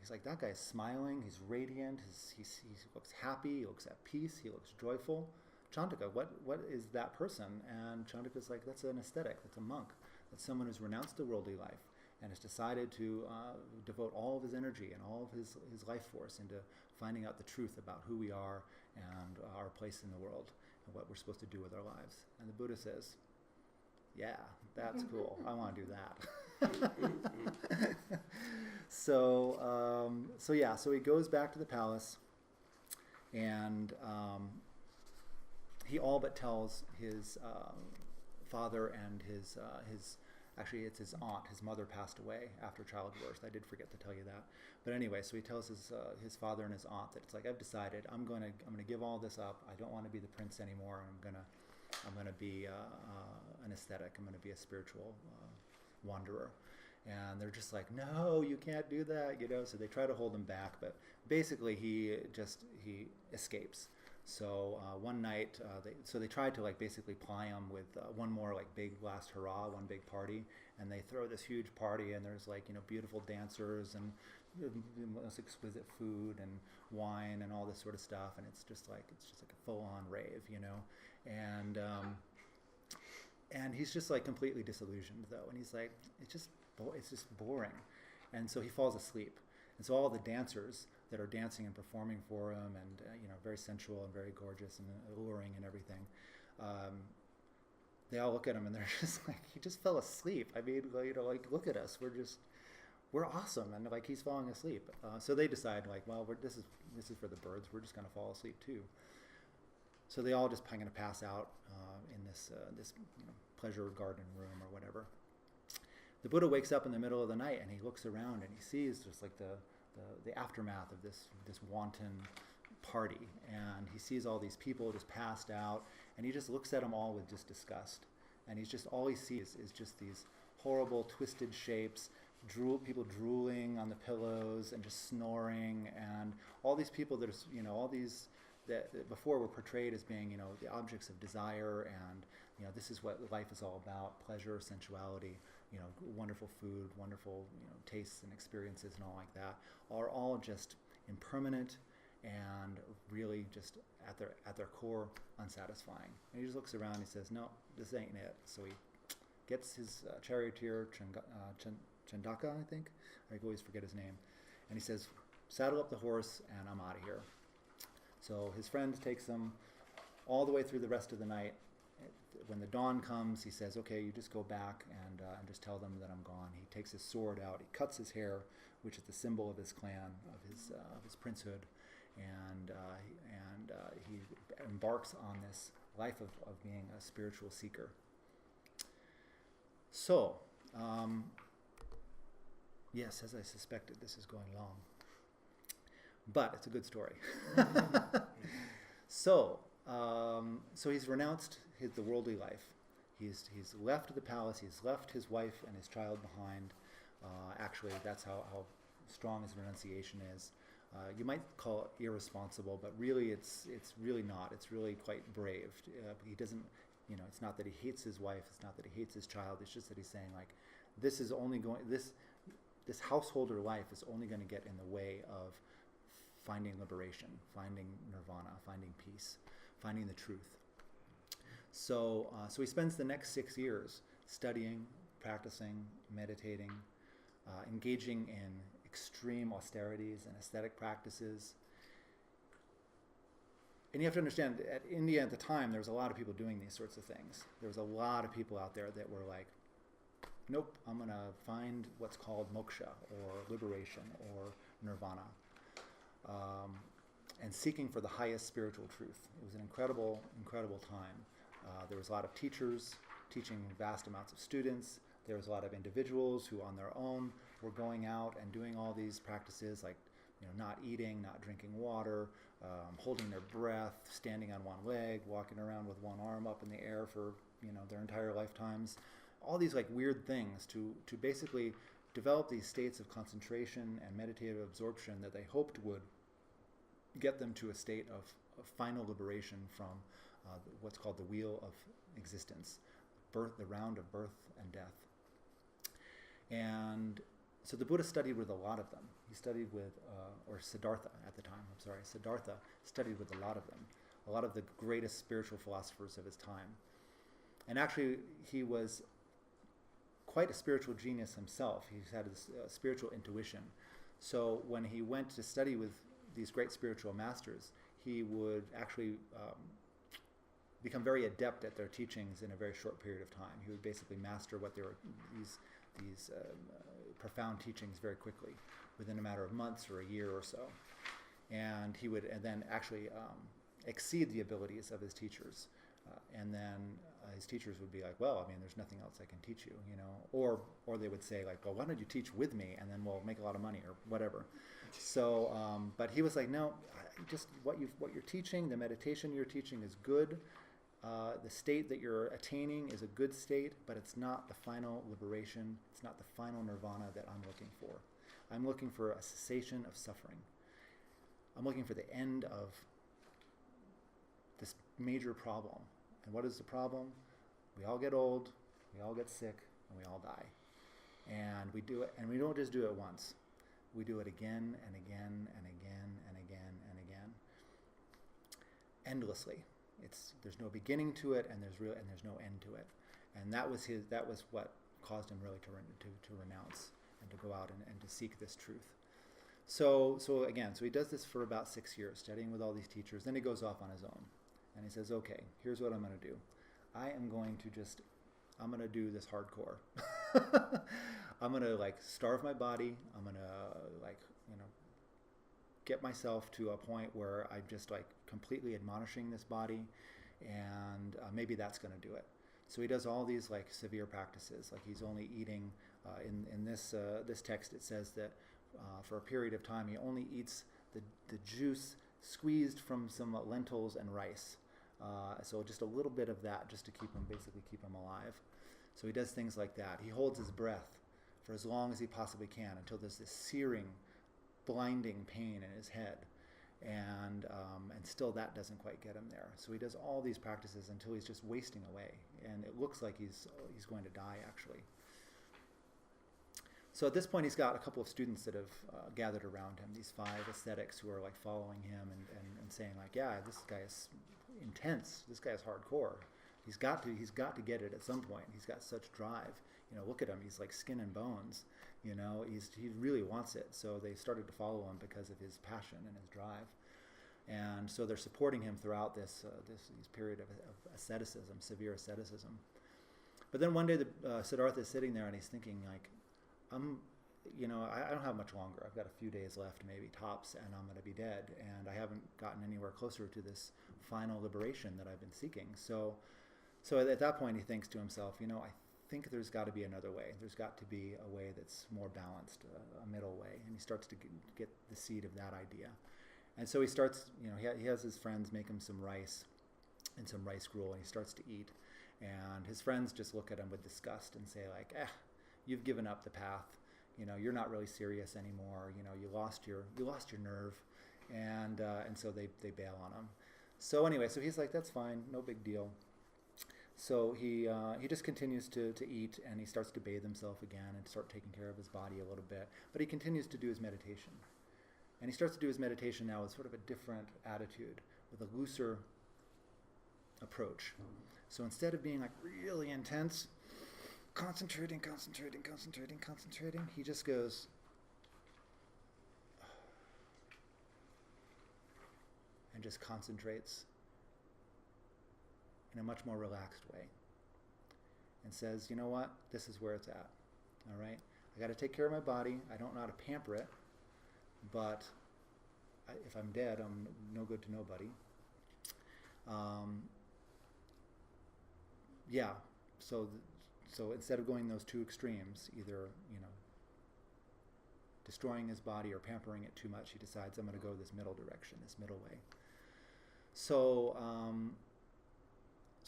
He's like, that guy's smiling. He's radiant. He looks happy. He looks at peace. He looks joyful. Chandaka, what is that person? And Chandaka's like, that's an ascetic. That's a monk. That's someone who's renounced the worldly life and has decided to devote all of his energy and all of his life force into finding out the truth about who we are and our place in the world and what we're supposed to do with our lives. And the Buddha says, yeah, that's cool. I want to do that. So he goes back to the palace, and he all but tells his father and his actually it's his aunt. His mother passed away after childbirth. I did forget to tell you that. But anyway, so he tells his father and his aunt that it's like, I've decided I'm gonna give all this up. I don't want to be the prince anymore. I'm gonna be an ascetic. I'm gonna be a spiritual wanderer. And they're just like, no, you can't do that, So they try to hold him back, but basically he escapes. So one night, they tried to basically ply him with one more big last hurrah, one big party, and they throw this huge party, and there's beautiful dancers and the most exquisite food and wine and all this sort of stuff, and it's just like a full-on rave, and he's just completely disillusioned though, and he's like, it's just boring, and so he falls asleep. And so all the dancers that are dancing and performing for him, and very sensual and very gorgeous and alluring and everything, they all look at him and they're just like, he just fell asleep. I mean, look at us, we're awesome, and he's falling asleep. So they decide well, this is for the birds. We're just going to fall asleep too. So they all just kind of pass out in this pleasure garden room or whatever. The Buddha wakes up in the middle of the night and he looks around and he sees just the aftermath of this wanton party, and he sees all these people just passed out, and he just looks at them all with just disgust, and all he sees is just these horrible twisted shapes, people drooling on the pillows and just snoring, and all these people that are all these that before were portrayed as being the objects of desire, and this is what life is all about: pleasure, sensuality, wonderful food, wonderful tastes and experiences and all like that, are all just impermanent and really just at their core unsatisfying. And he just looks around and he says, no, this ain't it. So he gets his charioteer, Chandaka, I think. I always forget his name. And he says, saddle up the horse and I'm out of here. So his friend takes him all the way through the rest of the night. When the dawn comes, he says, okay, you just go back and just tell them that I'm gone. He takes his sword out, he cuts his hair, which is the symbol of his clan, of his princehood, and he embarks on this life of being a spiritual seeker. So, yes, as I suspected, this is going long, but it's a good story. So he's renounced the worldly life. He's left the palace. He's left his wife and his child behind. Actually, that's how strong his renunciation is. You might call it irresponsible, but really, it's really not. It's really quite brave. He doesn't, it's not that he hates his wife. It's not that he hates his child. It's just that he's saying this householder life is only going to get in the way of finding liberation, finding nirvana, finding peace, finding the truth. So he spends the next 6 years studying, practicing, meditating, engaging in extreme austerities and ascetic practices. And you have to understand, at India at the time, there was a lot of people doing these sorts of things. There was a lot of people out there that were like, nope, I'm going to find what's called moksha, or liberation, or nirvana. And seeking for the highest spiritual truth. It was an incredible, incredible time. There was a lot of teachers teaching vast amounts of students. There was a lot of individuals who on their own were going out and doing all these practices, like not eating, not drinking water, holding their breath, standing on one leg, walking around with one arm up in the air for their entire lifetimes. All these weird things to basically develop these states of concentration and meditative absorption that they hoped would get them to a state of final liberation from what's called the wheel of existence, the round of birth and death. And so the Buddha studied with a lot of them. He studied with, or Siddhartha at the time, Siddhartha studied with a lot of them, a lot of the greatest spiritual philosophers of his time. And actually, he was quite a spiritual genius himself. He's had this spiritual intuition. So when he went to study with these great spiritual masters, he would actually become very adept at their teachings in a very short period of time. He would basically master what they were, these profound teachings very quickly, within a matter of months or a year or so. And he would then actually exceed the abilities of his teachers. And then his teachers would be like, well, I mean, there's nothing else I can teach you, you know. Or they would say, like, well, why don't you teach with me, and then we'll make a lot of money, or whatever. So, but he was like, no, just what you're teaching, the meditation you're teaching is good. The state that you're attaining is a good state, but it's not the final liberation. It's not the final nirvana that I'm looking for. I'm looking for a cessation of suffering. I'm looking for the end of this major problem. And what is the problem? We all get old, we all get sick, and we all die. And we do it, and we don't just do it once. We do it again and again and again and again and again, endlessly. There's no beginning to it, and there's no end to it. And that was what caused him really to renounce and to go out and to seek this truth. So he does this for about 6 years, studying with all these teachers. Then he goes off on his own. And he says, okay, here's what I'm going to do. I'm going to do this hardcore. I'm going to starve my body. I'm going to get myself to a point where I'm just completely admonishing this body, and maybe that's going to do it. So he does all these severe practices. He's only eating, in this text it says that for a period of time he only eats the juice squeezed from some lentils and rice. So just a little bit of that just to keep him alive. So he does things like that. He holds his breath for as long as he possibly can until there's this searing, blinding pain in his head. And still that doesn't quite get him there. So he does all these practices until he's just wasting away. And it looks like he's going to die, actually. So at this point, he's got a couple of students that have gathered around him, these 5 ascetics who are following him and saying yeah, this guy is intense. This guy is hardcore. He's got to get it at some point. He's got such drive. Look at him. He's like skin and bones. He really wants it. So they started to follow him because of his passion and his drive. And so they're supporting him throughout this period of asceticism, severe asceticism. But then one day Siddhartha is sitting there and he's thinking I don't have much longer. I've got a few days left, maybe tops, and I'm going to be dead. And I haven't gotten anywhere closer to this final liberation that I've been seeking. So at that point, he thinks to himself, I think there's got to be another way. There's got to be a way that's more balanced, a middle way. And he starts to get the seed of that idea. And so he starts, he has his friends make him some rice and some rice gruel, and he starts to eat. And his friends just look at him with disgust and say you've given up the path. You're not really serious anymore. You lost your nerve, and so they bail on him. So anyway, so he's like, that's fine, no big deal. So he just continues to eat, and he starts to bathe himself again and start taking care of his body a little bit. But he continues to do his meditation, and he starts to do his meditation now with sort of a different attitude, with a looser approach. So instead of being really intense, concentrating, he just goes, and just concentrates in a much more relaxed way, and says, you know what, this is where it's at, all right? I got to take care of my body. I don't know how to pamper it, but if I'm dead, I'm no good to nobody. So instead of going those two extremes, either, destroying his body or pampering it too much, he decides, I'm going to go this middle direction, this middle way. So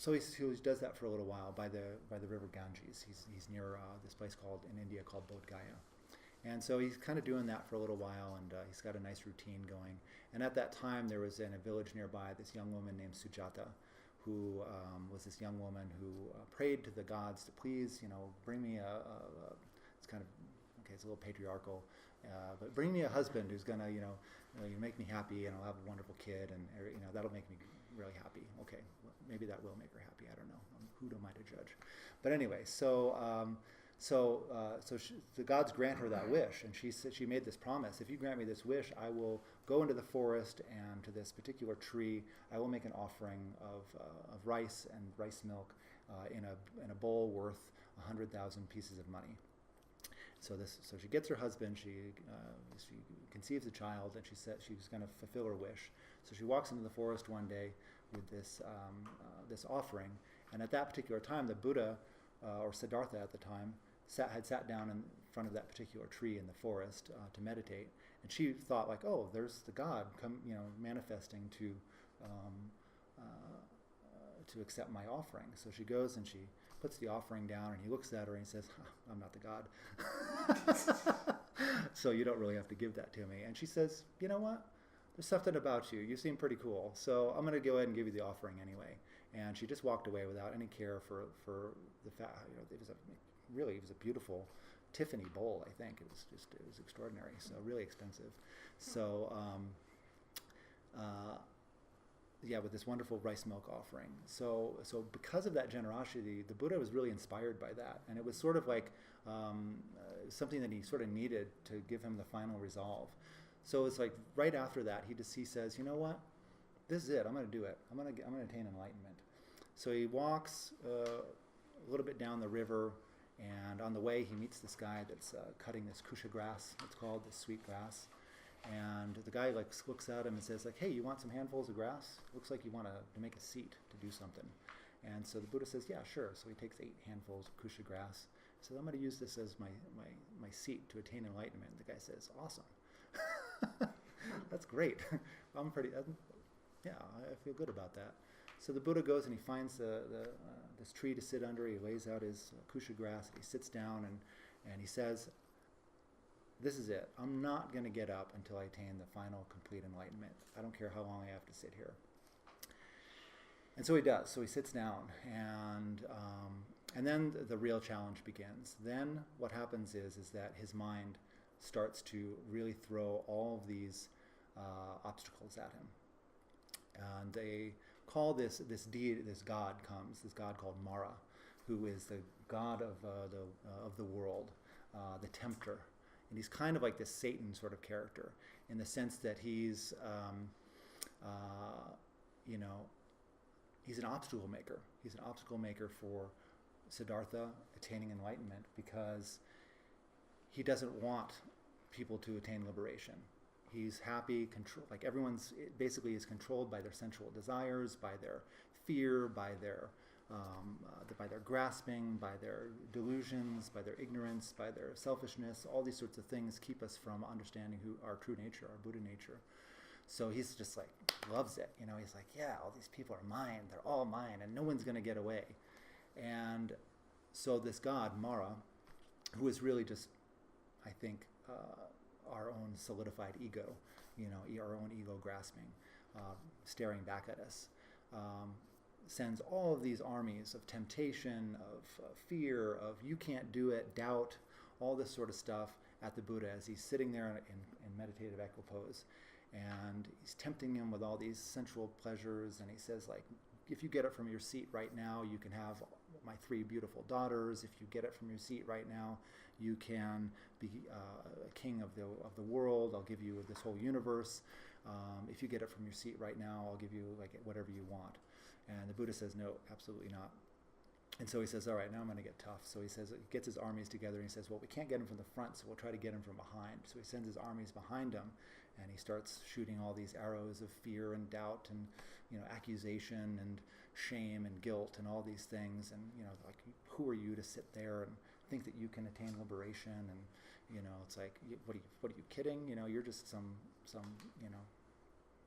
he does that for a little while by the river Ganges. He's near this place in India called Bodh Gaya. And so he's kind of doing that for a little while, and he's got a nice routine going. And at that time, there was in a village nearby this young woman named Sujata, who was this young woman who prayed to the gods to please, bring me it's kind of, okay, it's a little patriarchal, but bring me a husband who's gonna, you make me happy, and I'll have a wonderful kid, and that'll make me really happy. Okay, well, maybe that will make her happy. I don't know. Who am I to judge? But anyway, so So the gods grant her that wish, and she said, she made this promise: if you grant me this wish, I will go into the forest, and to this particular tree, I will make an offering of rice and rice milk in a bowl worth 100,000 pieces of money. So she gets her husband. She conceives a child, and she said she's going to fulfill her wish. So she walks into the forest one day with this offering, and at that particular time, the Buddha, or Siddhartha at the time, had sat down in front of that particular tree in the forest to meditate, and she thought like, oh, there's the God manifesting to accept my offering. So she goes and she puts the offering down, and he looks at her and he says, I'm not the God. So you don't really have to give that to me. And she says, you know what? There's something about you. You seem pretty cool. So I'm going to go ahead and give you the offering anyway. And she just walked away without any care for the fact. It was a beautiful Tiffany bowl. I think it was extraordinary. So really expensive. So with this wonderful rice milk offering. So because of that generosity, the Buddha was really inspired by that, and it was sort of like something that he sort of needed to give him the final resolve. So it's like right after that, he says, you know what, this is it. I'm going to do it. I'm going to attain enlightenment. So he walks a little bit down the river, and on the way he meets this guy that's cutting this kusha grass. It's called, this sweet grass. And the guy looks at him and says like, hey, you want some handfuls of grass? Looks like you want to make a seat to do something. And so the Buddha says, yeah, sure. So he takes 8 handfuls of kusha grass. He says, I'm going to use this as my seat to attain enlightenment. The guy says, awesome. That's great. I feel good about that. So the Buddha goes and he finds this tree to sit under. He lays out his kusha grass. He sits down and he says, this is it. I'm not going to get up until I attain the final complete enlightenment. I don't care how long I have to sit here. And so he does. So he sits down, and then the real challenge begins. Then what happens is that his mind starts to really throw all of these obstacles at him. And they call this deity, this god called Mara, who is the god of the world, the tempter. And he's kind of like this Satan sort of character, in the sense that he's an obstacle maker. He's an obstacle maker for Siddhartha attaining enlightenment, because he doesn't want people to attain liberation. He's happy, like everyone's basically is controlled by their sensual desires, by their fear, by their grasping, by their delusions, by their ignorance, by their selfishness. All these sorts of things keep us from understanding who our true nature, our Buddha nature. So he's just like, loves it. He's like, yeah, all these people are mine. They're all mine, and no one's going to get away. And so this god, Mara, who is really just, I think, our own solidified ego, our own ego grasping, staring back at us, sends all of these armies of temptation, of fear, of you can't do it, doubt, all this sort of stuff at the Buddha as he's sitting there in meditative equipoise. And he's tempting him with all these sensual pleasures, and he says, like, if you get it from your seat right now, you can have my 3 beautiful daughters. If you get it from your seat right now, you can be a king of the world. I'll give you this whole universe. If you get it from your seat right now, I'll give you like whatever you want. And the Buddha says, no, absolutely not. And so he says, all right, now I'm going to get tough. So he says, he gets his armies together, and he says, well, we can't get him from the front, so we'll try to get him from behind. So he sends his armies behind him, and he starts shooting all these arrows of fear and doubt and, accusation and shame and guilt and all these things. And, like, who are you to sit there and think that you can attain liberation? And, it's like, what are you kidding? You're just some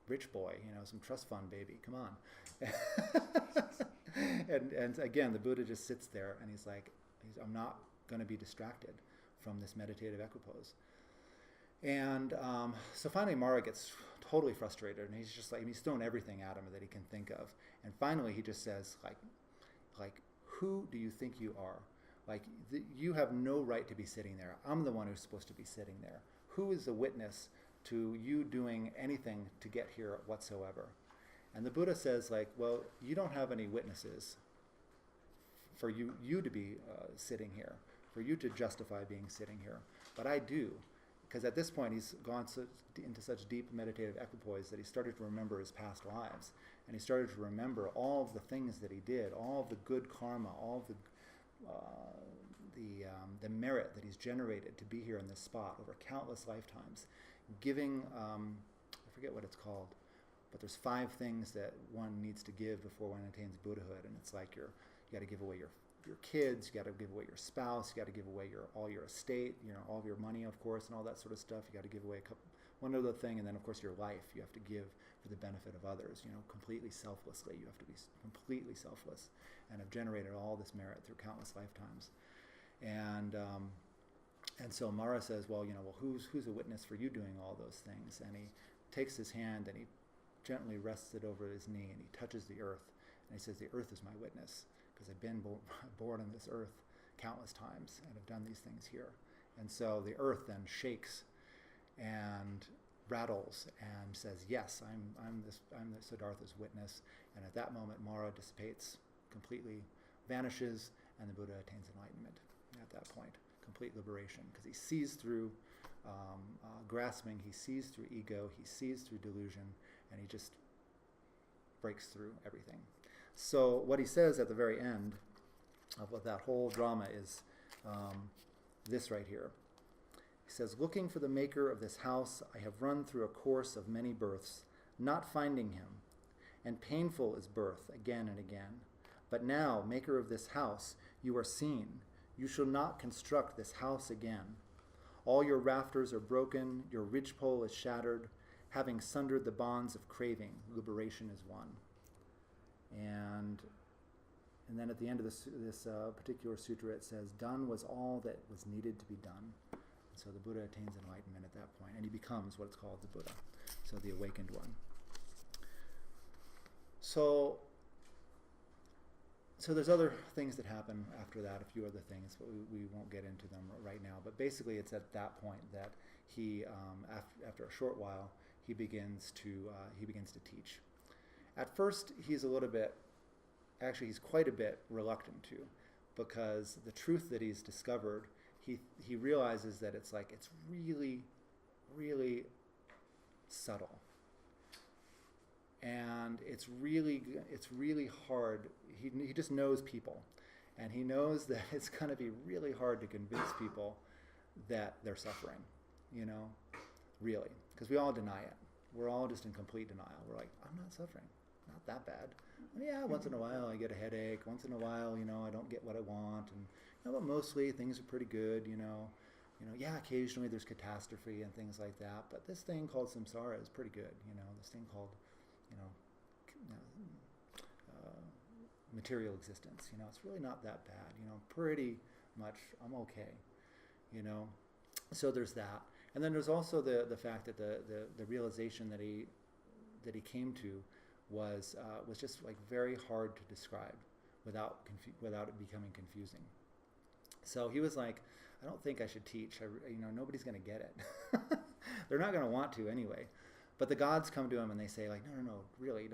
rich boy, some trust fund baby. Come on. and again, the Buddha just sits there, and he's like, I'm not going to be distracted from this meditative equipoise. And so finally Mara gets totally frustrated, and he's just like, he's thrown everything at him that he can think of. And finally he just says, like, who do you think you are? Like, you have no right to be sitting there. I'm the one who's supposed to be sitting there. Who is the witness to you doing anything to get here whatsoever? And the Buddha says, like, well, you don't have any witnesses for you to be sitting here. for you to justify being sitting here, but I do. Because at this point, he's gone into such deep meditative equipoise that he started to remember his past lives. And he started to remember all of the things that he did, all of the good karma, all of the merit that he's generated to be here in this spot over countless lifetimes, giving, I forget what it's called, but there's 5 things that one needs to give before one attains Buddhahood. And it's like you got to give away your kids, you got to give away your spouse, you got to give away all your estate, all of your money, of course, and all that sort of stuff. You got to give away one other thing, and then of course your life you have to give for the benefit of others, completely selflessly. You have to be completely selfless and have generated all this merit through countless lifetimes. And so Mara says, well, who's a witness for you doing all those things? And he takes his hand and he gently rests it over his knee, and he touches the earth, and he says, the earth is my witness, because I've been born on this earth countless times and have done these things here. And so the earth then shakes and rattles and says, yes, I'm the Siddhartha's witness. And at that moment, Mara dissipates, completely vanishes, and the Buddha attains enlightenment at that point, complete liberation, because he sees through grasping, he sees through ego, he sees through delusion, and he just breaks through everything. So what he says at the very end of that whole drama is this right here. He says, looking for the maker of this house, I have run through a course of many births, not finding him, and painful is birth again and again. But now, maker of this house, you are seen. You shall not construct this house again. All your rafters are broken, your ridgepole is shattered. Having sundered the bonds of craving, liberation is won. And then at the end of this particular sutra, it says, done was all that was needed to be done. And so the Buddha attains enlightenment at that point, and he becomes what's called the Buddha, so the awakened one. So there's other things that happen after that, a few other things, but we won't get into them right now. But basically, it's at that point that he, after a short while, he begins to teach. At first, he's quite a bit reluctant to, because the truth that he's discovered, he realizes that it's really, really subtle. And it's really hard. He just knows people, and he knows that it's going to be really hard to convince people that they're suffering, really, because we all deny it. We're all just in complete denial. We're like, I'm not suffering, not that bad. And yeah, once in a while I get a headache. Once in a while, I don't get what I want, and but mostly things are pretty good. Yeah, occasionally there's catastrophe and things like that, but this thing called samsara is pretty good. This thing called material existence. It's really not that bad. Pretty much I'm okay. So there's that. And then there's also the fact that the realization that he came to was just very hard to describe without it becoming confusing. So he was like, I don't think I should teach. Nobody's going to get it. They're not going to want to anyway. But the gods come to him and they say no, really,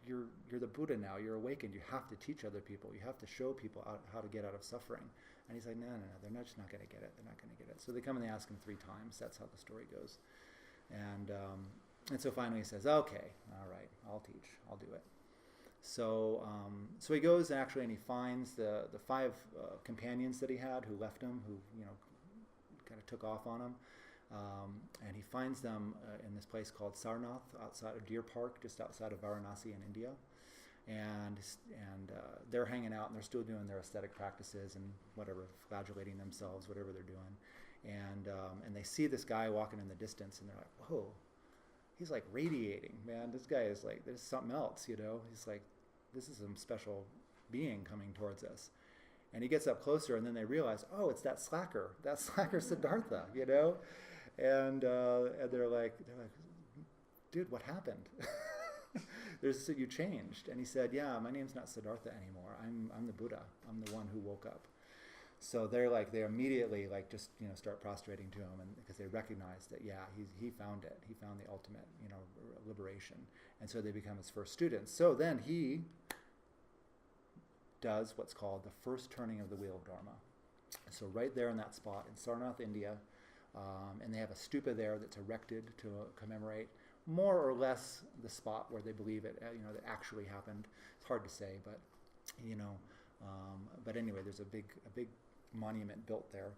you're the Buddha now. You're awakened. You have to teach other people. You have to show people how to get out of suffering. And he's like, no, they're just not going to get it. They're not going to get it. So they come and they ask him 3 times. That's how the story goes. And so finally he says, okay, all right, I'll teach. I'll do it. So he goes actually and he finds the 5 companions that he had who left him, who kind of took off on him. And he finds them in this place called Sarnath, outside of Deer Park, just outside of Varanasi in India. And they're hanging out and they're still doing their ascetic practices and whatever, flagellating themselves, whatever they're doing. And they see this guy walking in the distance and they're like, whoa, he's like radiating, man. This guy is like, there's something else, He's like, this is some special being coming towards us. And he gets up closer and then they realize, oh, it's that slacker Siddhartha, And they're like, dude, what happened? You changed. And he said, yeah, my name's not Siddhartha anymore. I'm the Buddha. I'm the one who woke up. So they immediately just start prostrating to him, and because they recognize that he found it. He found the ultimate liberation, and so they become his first students. So then he does what's called the first turning of the wheel of Dharma, So right there in that spot in Sarnath, India, and they have a stupa there that's erected to commemorate more or less the spot where they believe it, that actually happened. It's hard to say, but but anyway, there's a big monument built there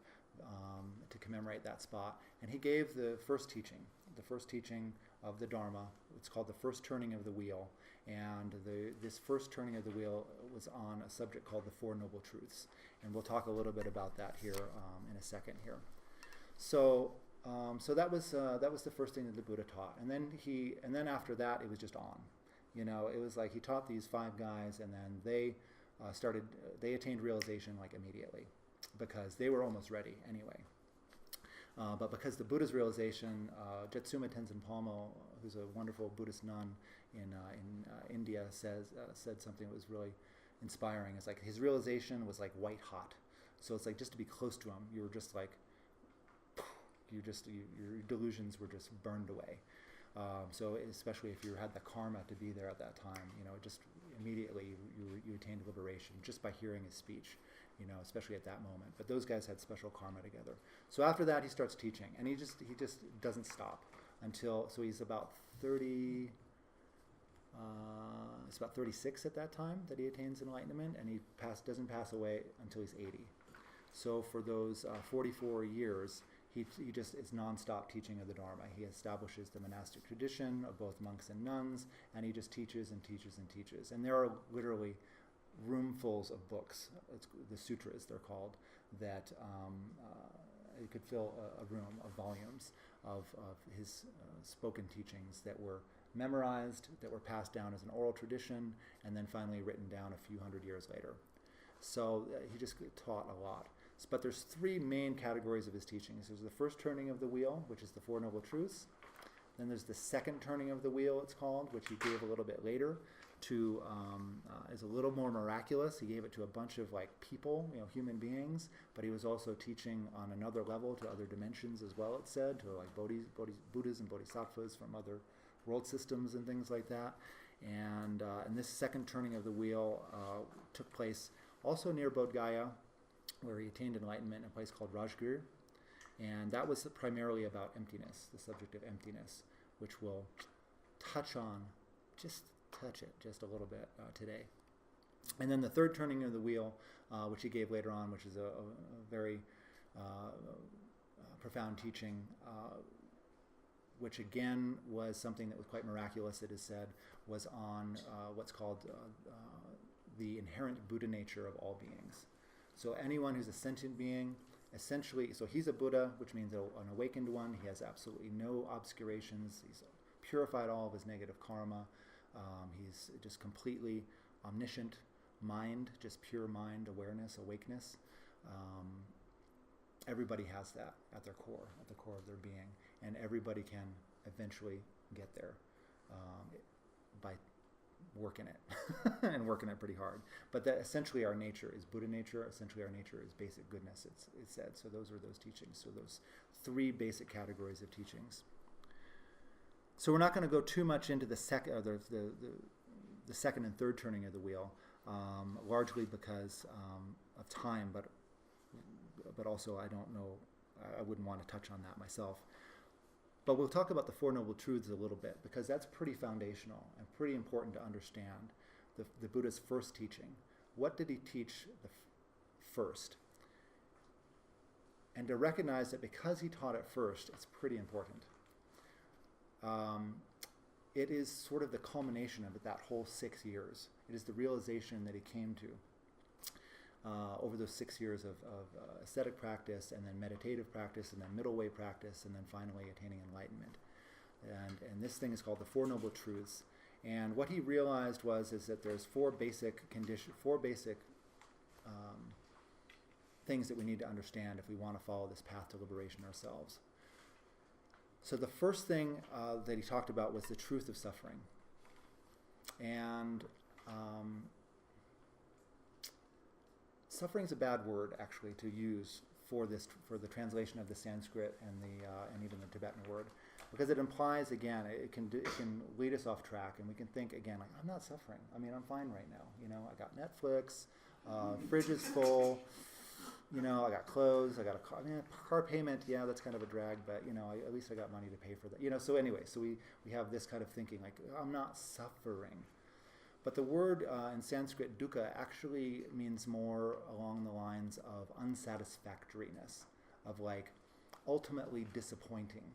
to commemorate that spot. And he gave the first teaching of the Dharma. It's called the first turning of the wheel. And this first turning of the wheel was on a subject called the Four Noble Truths. And we'll talk a little bit about that here in a second here. So that was the first thing that the Buddha taught. And then after that, it was just on. It was like he taught these 5 guys, and then they attained realization like immediately, because they were almost ready anyway. But because the Buddha's realization, Jetsuma Tenzin Palmo, who's a wonderful Buddhist nun in India, said something that was really inspiring. It's like his realization was like white hot. So it's like just to be close to him, you were just like, your delusions were just burned away. So especially if you had the karma to be there at that time, just immediately you attained liberation just by hearing his speech, especially at that moment. But those guys had special karma together. So after that, he starts teaching, and he just doesn't stop so he's about 30. It's about 36 at that time that he attains enlightenment, and he doesn't pass away until he's 80. So for those 44 years, he just is nonstop teaching of the Dharma. He establishes the monastic tradition of both monks and nuns, and he just teaches and teaches and teaches. And there are literally roomfuls of books, the sutras they're called, that you could fill a room of volumes of his spoken teachings that were memorized, that were passed down as an oral tradition, and then finally written down a few hundred years later. So he just taught a lot. But there's 3 main categories of his teachings. There's the first turning of the wheel, which is the Four Noble Truths. Then there's the second turning of the wheel, it's called, which he gave a little bit later is a little more miraculous. He gave it to a bunch of people, human beings, but he was also teaching on another level to other dimensions as well, it said, to Buddhas and Bodhisattvas from other world systems and things like that. And this second turning of the wheel took place also near Bodh Gaya, where he attained enlightenment in a place called Rajgir. And that was primarily about emptiness, the subject of emptiness, which we'll touch it just a little bit today. And then the third turning of the wheel, which he gave later on, which is a very profound teaching, which again was something that was quite miraculous, it is said, was on what's called the inherent Buddha nature of all beings. So anyone who's a sentient being, essentially, so he's a Buddha, which means an awakened one. He has absolutely no obscurations. He's purified all of his negative karma. He's just completely omniscient mind, just pure mind, awareness, awakeness. Everybody has that at their core, at the core of their being, and everybody can eventually get there by working it and working it pretty hard. But that essentially our nature is Buddha nature. Essentially our nature is basic goodness, it's said. So those are those teachings. So those 3 basic categories of teachings. So we're not going to go too much into the second and third turning of the wheel, largely because of time, but also I don't know, I wouldn't want to touch on that myself. But we'll talk about the Four Noble Truths a little bit, because that's pretty foundational and pretty important to understand the Buddha's first teaching. What did he teach first? And to recognize that because he taught it first, it's pretty important. It is sort of the culmination of that whole 6 years. It is the realization that he came to over those 6 years of ascetic practice, and then meditative practice, and then middle way practice, and then finally attaining enlightenment. And this thing is called the Four Noble Truths. And what he realized is that there's 4 basic things that we need to understand if we want to follow this path to liberation ourselves. So the first thing that he talked about was the truth of suffering. And suffering is a bad word, actually, to use for the translation of the Sanskrit and even the Tibetan word, because it implies, again, it can lead us off track, and we can think again like, I'm not suffering. I mean, I'm fine right now. I got Netflix, fridge is full. I got clothes, I got a car. Car payment, yeah, that's kind of a drag, but at least I got money to pay for that. So anyway, so we have this kind of thinking like, I'm not suffering. But the word in Sanskrit, dukkha, actually means more along the lines of unsatisfactoriness, of like ultimately disappointing.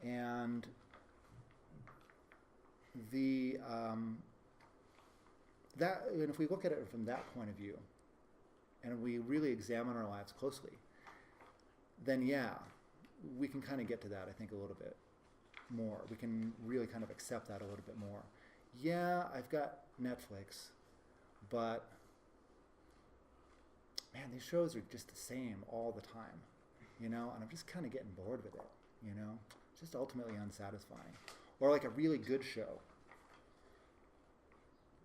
And and if we look at it from that point of view, and we really examine our lives closely, then yeah, we can kind of get to that, I think, a little bit more. We can really kind of accept that a little bit more. Yeah, I've got Netflix, but man, these shows are just the same all the time, and I'm just kind of getting bored with it, It's just ultimately unsatisfying. Or like a really good show,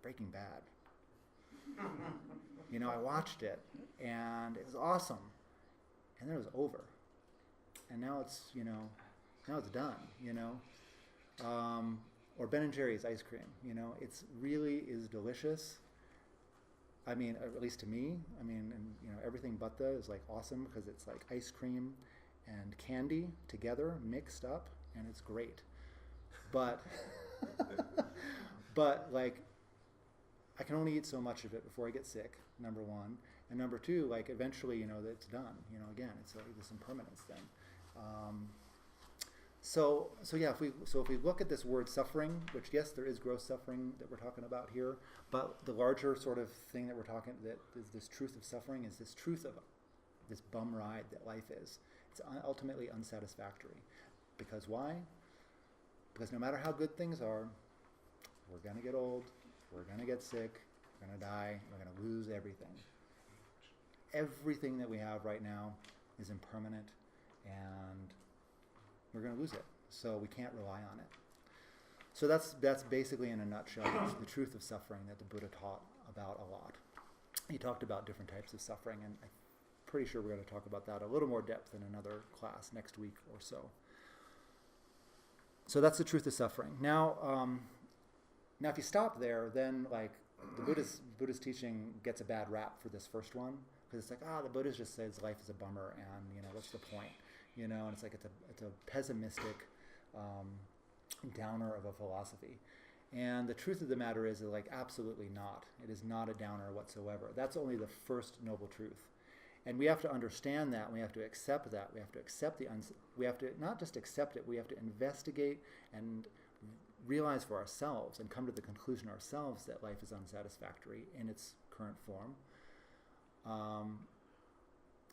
Breaking Bad. I watched it, and it was awesome, and then it was over, and now it's now it's done. Or Ben & Jerry's ice cream. It's really is delicious. I mean, at least to me. I mean, and everything but the is like awesome because it's like ice cream and candy together mixed up, and it's great. But like, I can only eat so much of it before I get sick, number one. And number two, like eventually, that it's done. Again, it's like this impermanence thing. So if we look at this word suffering, which yes, there is gross suffering that we're talking about here, but the larger sort of thing that we're talking, that is this truth of suffering, is this truth of this bum ride that life is. It's ultimately unsatisfactory. Because why? Because no matter how good things are, we're going to get old, we're going to get sick, we're going to die, we're going to lose everything. Everything that we have right now is impermanent, and we're going to lose it. So we can't rely on it. So that's basically, in a nutshell, the truth of suffering that the Buddha taught about a lot. He talked about different types of suffering, and I'm pretty sure we're going to talk about that a little more depth in another class next week or so. So that's the truth of suffering. Now if you stop there, then like the Buddhist teaching gets a bad rap for this first one, because it's like, the Buddha just says life is a bummer, and what's the point? And it's like it's a pessimistic downer of a philosophy. And the truth of the matter is that, like, absolutely not. It is not a downer whatsoever. That's only the first noble truth. And we have to understand that. We have to accept that. We have to accept we have to not just accept it, we have to investigate and realize for ourselves and come to the conclusion ourselves that life is unsatisfactory in its current form.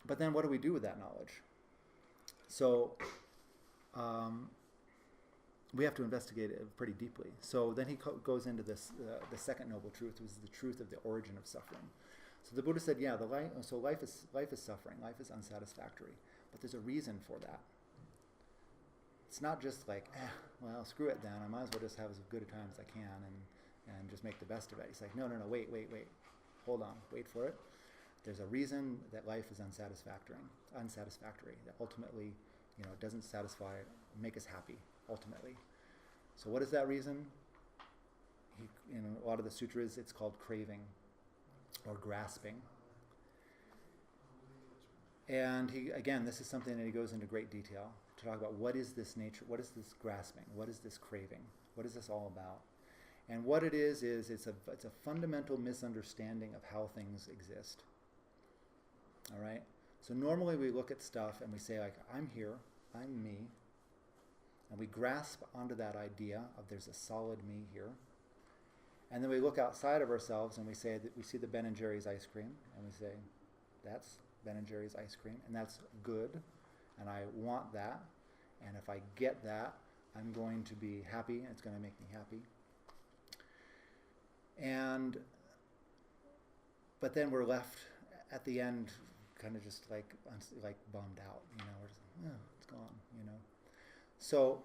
But then what do we do with that knowledge? So we have to investigate it pretty deeply. So then he goes into this, the second noble truth, which is the truth of the origin of suffering. So the Buddha said, life is suffering, life is unsatisfactory, but there's a reason for that. It's not just like, well, screw it then, I might as well just have as good a time as I can and just make the best of it. He's like, no, wait, hold on, wait for it. There's a reason that life is unsatisfactory, that ultimately, it doesn't satisfy, make us happy, ultimately. So what is that reason? In a lot of the sutras, it's called craving or grasping. And this is something that he goes into great detail to talk about what is this nature, what is this grasping, what is this craving, what is this all about? And what it is it's a fundamental misunderstanding of how things exist. All right? So normally we look at stuff and we say, like, I'm here, I'm me, and we grasp onto that idea of there's a solid me here. And then we look outside of ourselves and we say that we see the Ben & Jerry's ice cream, and we say, that's Ben & Jerry's ice cream, and that's good, and I want that, and if I get that, I'm going to be happy, and it's going to make me happy. But then we're left at the end kind of just like bummed out, we're just like, it's gone, So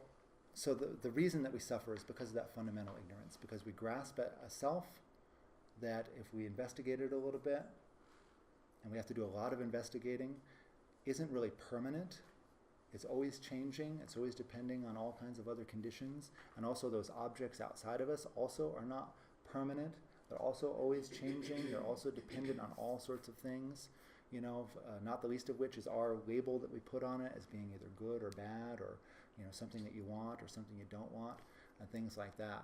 the reason that we suffer is because of that fundamental ignorance, because we grasp at a self that if we investigate it a little bit, and we have to do a lot of investigating, isn't really permanent. It's always changing. It's always depending on all kinds of other conditions. And also those objects outside of us also are not permanent. They're also always changing. They're also dependent on all sorts of things, not the least of which is our label that we put on it as being either good or bad, or something that you want or something you don't want, and things like that.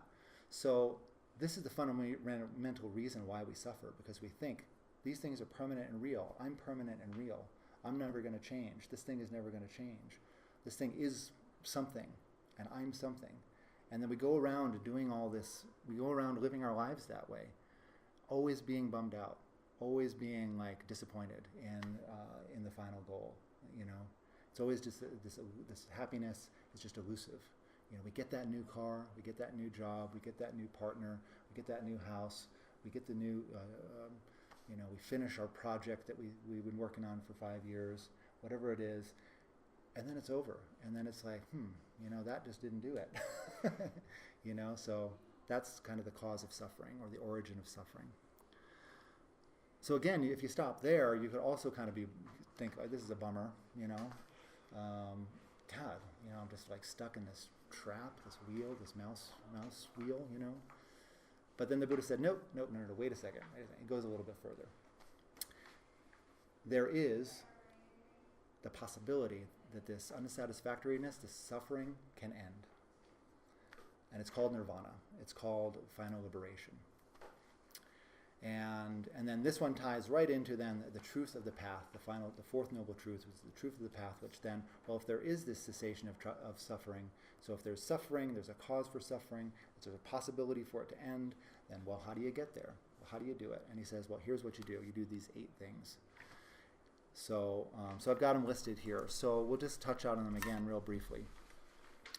So this is the fundamental reason why we suffer, because we think these things are permanent and real. I'm permanent and real. I'm never going to change. This thing is never going to change. This thing is something, and I'm something. And then we go around doing all this. We go around living our lives that way, always being bummed out, always being like disappointed in the final goal. It's always just this happiness is just elusive. We get that new car, we get that new job, we get that new partner, we get that new house, we get the new, we finish our project that we've been working on for 5 years, whatever it is, and then it's over. And then it's like, that just didn't do it. So that's kind of the cause of suffering, or the origin of suffering. So again, if you stop there, you could also kind of think, oh, this is a bummer, God, I'm just like stuck in this trap, this wheel, this mouse wheel, But then the Buddha said, nope, no, wait a second. It goes a little bit further. There is the possibility that this unsatisfactoriness, this suffering, can end. And it's called nirvana. It's called final liberation. And then this one ties right into then the truth of the path, the fourth noble truth, which is the truth of the path, which then, well, if there is this cessation of suffering, so if there's suffering, there's a cause for suffering, if there's a possibility for it to end, then, well, how do you get there? Well, how do you do it? And he says, well, here's what you do. You do these 8 things. So I've got them listed here. So we'll just touch on them again real briefly.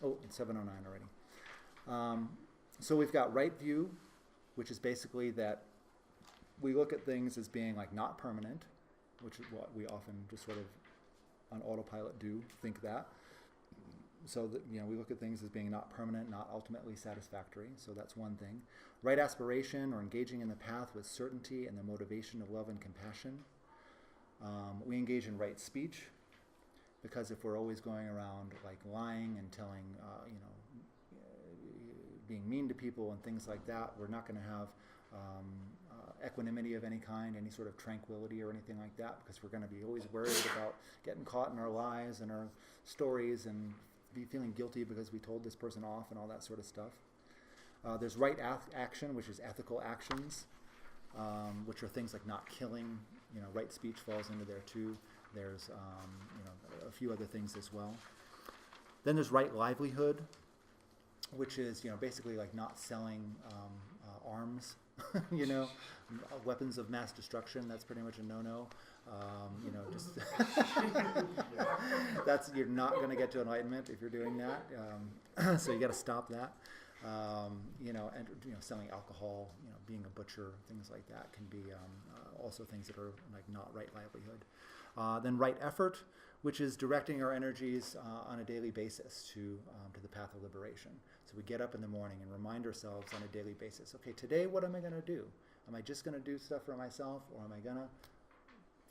Oh, it's 7:09 already. So we've got right view, which is basically that we look at things as being like not permanent, which is what we often just sort of on autopilot do, think that. So that, we look at things as being not permanent, not ultimately satisfactory. So that's one thing. Right aspiration, or engaging in the path with certainty and the motivation of love and compassion. We engage in right speech, because if we're always going around like lying and telling, being mean to people and things like that, we're not going to have equanimity of any kind, any sort of tranquility or anything like that, because we're going to be always worried about getting caught in our lies and our stories and be feeling guilty because we told this person off and all that sort of stuff. There's right action, which is ethical actions, which are things like not killing. Right speech falls into there too. There's a few other things as well. Then there's right livelihood, which is basically like not selling arms, weapons of mass destruction. That's pretty much a no-no. Just you're not going to get to enlightenment if you're doing that. So you got to stop that. And selling alcohol, being a butcher, things like that can be also things that are like not right livelihood. Then right effort, which is directing our energies on a daily basis to the path of liberation. So we get up in the morning and remind ourselves on a daily basis, okay, today what am I going to do? Am I just going to do stuff for myself, or am I going to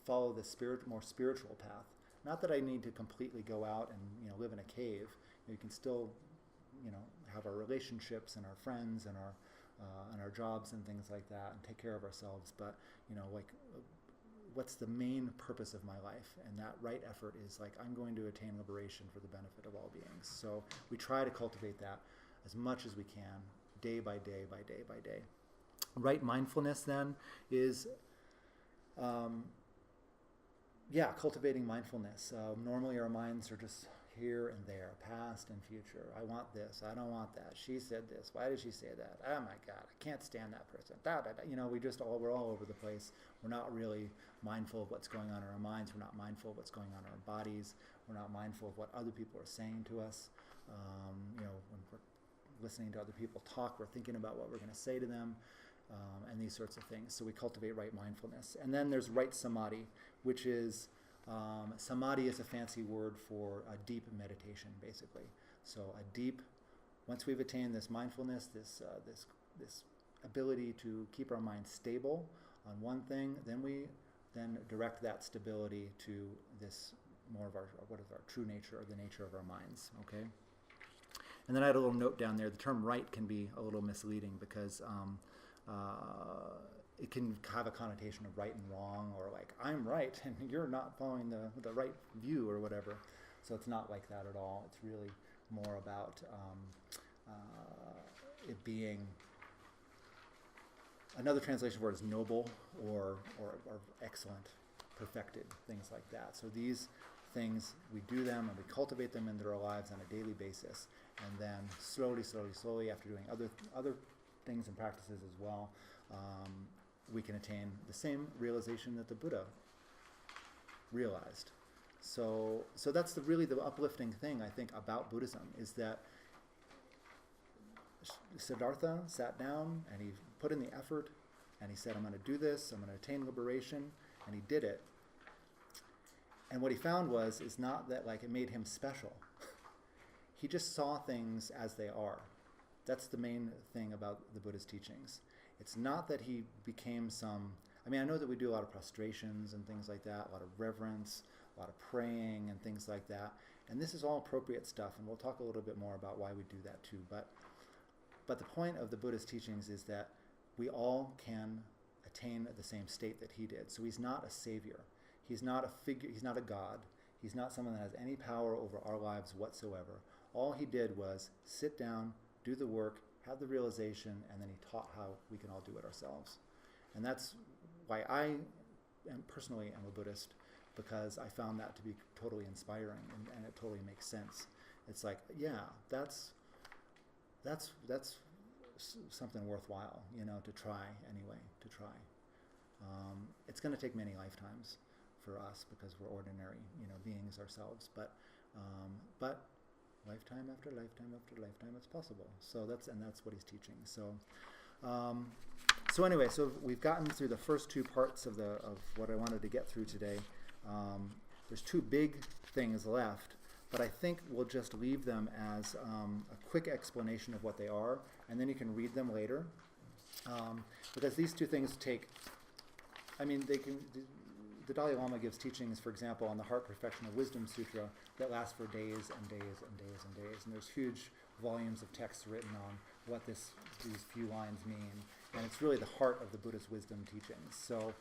follow this more spiritual path? Not that I need to completely go out and live in a cave. You can still have our relationships and our friends and our jobs and things like that, and take care of ourselves. But what's the main purpose of my life? And that right effort is like, I'm going to attain liberation for the benefit of all beings. So we try to cultivate that as much as we can, day by day by day by day. Right mindfulness then is cultivating mindfulness. Normally our minds are just here and there, past and future. I want this, I don't want that. She said this, why did she say that? Oh my God, I can't stand that person. We're all over the place. We're not really mindful of what's going on in our minds. We're not mindful of what's going on in our bodies. We're not mindful of what other people are saying to us. When we're listening to other people talk, we're thinking about what we're going to say to them, and these sorts of things. So we cultivate right mindfulness. And then there's right samadhi, which is samadhi is a fancy word for a deep meditation, basically. So once we've attained this mindfulness, this ability to keep our mind stable on one thing, then we direct that stability to this more of what is our true nature, or the nature of our minds. Okay. And then I had a little note down there. The term right can be a little misleading, because it can have a connotation of right and wrong, or like I'm right and you're not following the right view or whatever. So it's not like that at all. It's really more about it being, another translation word is noble or excellent, perfected, things like that. So these things, we do them and we cultivate them into our lives on a daily basis, and then slowly, after doing other things and practices as well, we can attain the same realization that the Buddha realized. So that's really the uplifting thing, I think, about Buddhism, is that Siddhartha sat down and he put in the effort and he said, I'm going to do this, I'm going to attain liberation, and he did it. And what he found is not that like it made him special. He just saw things as they are. That's the main thing about the Buddha's teachings. It's not that he became I know that we do a lot of prostrations and things like that, a lot of reverence, a lot of praying and things like that. And this is all appropriate stuff, and we'll talk a little bit more about why we do that too. But the point of the Buddha's teachings is that we all can attain the same state that he did. So he's not a savior. He's not a figure. He's not a god. He's not someone that has any power over our lives whatsoever. All he did was sit down, do the work, have the realization, and then he taught how we can all do it ourselves. And that's why I personally am a Buddhist, because I found that to be totally inspiring, and it totally makes sense. It's like, yeah, that's something worthwhile, to try anyway, to try. It's going to take many lifetimes for us because we're ordinary, beings ourselves, but lifetime after lifetime after lifetime, it's possible. So that's what he's teaching. So anyway, so we've gotten through the first two parts of what I wanted to get through today. There's two big things left, but I think we'll just leave them as a quick explanation of what they are, and then you can read them later. Because these two things the Dalai Lama gives teachings, for example, on the Heart Perfection of Wisdom Sutra that last for days and days and days and days. And there's huge volumes of text written on what these few lines mean. And it's really the heart of the Buddha's wisdom teachings. So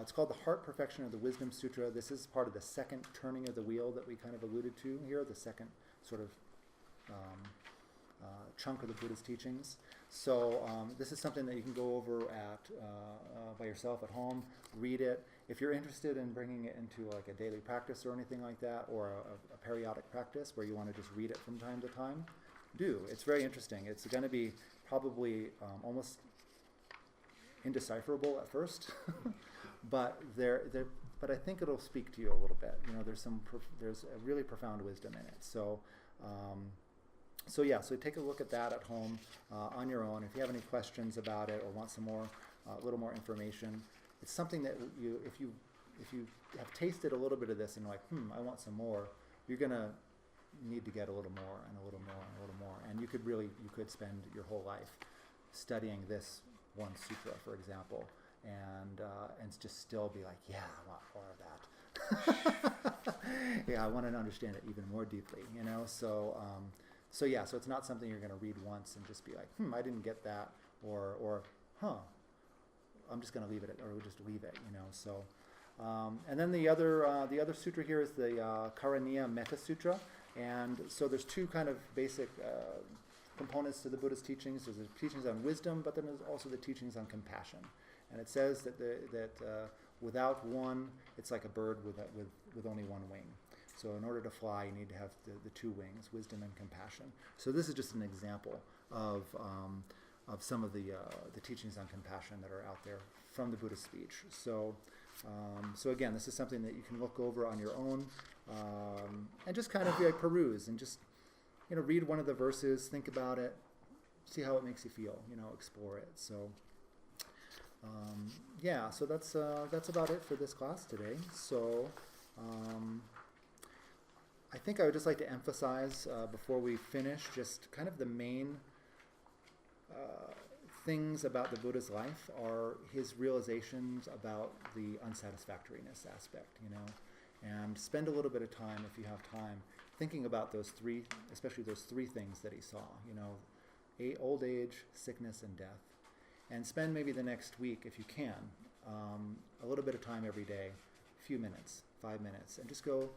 it's called the Heart Perfection of the Wisdom Sutra. This is part of the second turning of the wheel that we kind of alluded to here, the second sort of chunk of the Buddha's teachings. So this is something that you can go over by yourself at home, read it. If you're interested in bringing it into like a daily practice or anything like that, or a periodic practice where you want to just read it from time to time, do. It's very interesting. It's going to be probably almost indecipherable at first, but I think it'll speak to you a little bit. There's a really profound wisdom in it. So take a look at that at home on your own. If you have any questions about it or want some more, a little more information, it's something that if you have tasted a little bit of this and like, I want some more, you're gonna need to get a little more and a little more and a little more. And you could spend your whole life studying this one sutra, for example, and just still be like, yeah, I want more of that. Yeah, I want to understand it even more deeply, So it's not something you're going to read once and just be like, I didn't get that, or I'm just going to leave it, or we'll just leave it, So, and then the other sutra here is the Karaniya Metta Sutra, and so there's two kind of basic components to the Buddha's teachings. There's the teachings on wisdom, but then there's also the teachings on compassion. And it says that without one, it's like a bird with only one wing. So in order to fly, you need to have the two wings, wisdom and compassion. So this is just an example of some of the teachings on compassion that are out there from the Buddha's speech. So again, this is something that you can look over on your own and just kind of peruse and just read one of the verses, think about it, see how it makes you feel, explore it. So so that's about it for this class today. So I think I would just like to emphasize before we finish just kind of the main things about the Buddha's life are his realizations about the unsatisfactoriness aspect, and spend a little bit of time, if you have time, thinking about especially those three things that he saw, old age, sickness, and death. And spend maybe the next week, if you can, a little bit of time every day, a few minutes, 5 minutes, and just go,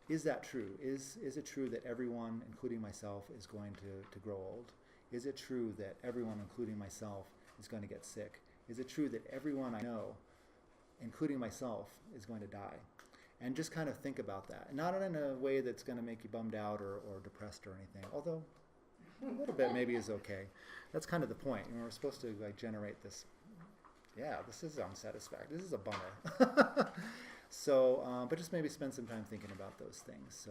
is that true? Is it true that everyone, including myself, is going to grow old? Is it true that everyone, including myself, is going to get sick? Is it true that everyone I know, including myself, is going to die? And just kind of think about that. Not in a way that's going to make you bummed out or depressed or anything, although a little bit maybe is okay. That's kind of the point. We're supposed to generate this, this is unsatisfactory. This is a bummer. So, but just maybe spend some time thinking about those things.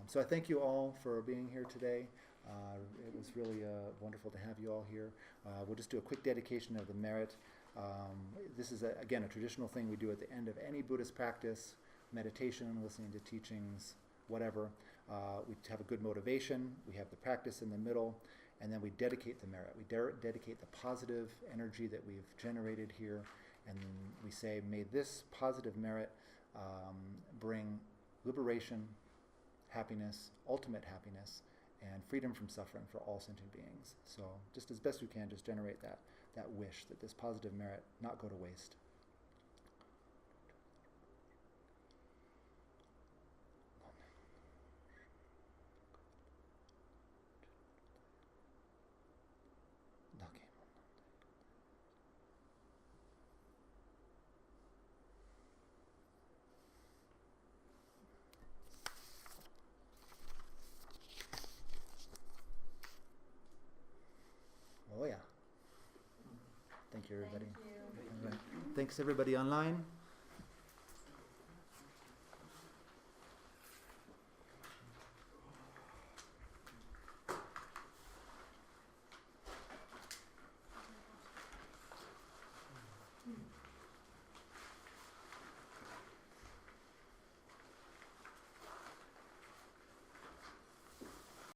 So I thank you all for being here today. It was really wonderful to have you all here. We'll just do a quick dedication of the merit. This is, again, a traditional thing we do at the end of any Buddhist practice, meditation, listening to teachings, whatever. We have a good motivation. We have the practice in the middle, and then we dedicate the merit. We dedicate the positive energy that we've generated here, and we say, may this positive merit bring liberation, happiness, ultimate happiness, and freedom from suffering for all sentient beings. So just as best we can, just generate that wish that this positive merit not go to waste. Oh yeah. Thank you, everybody. Thank you. All right. Thanks, everybody online.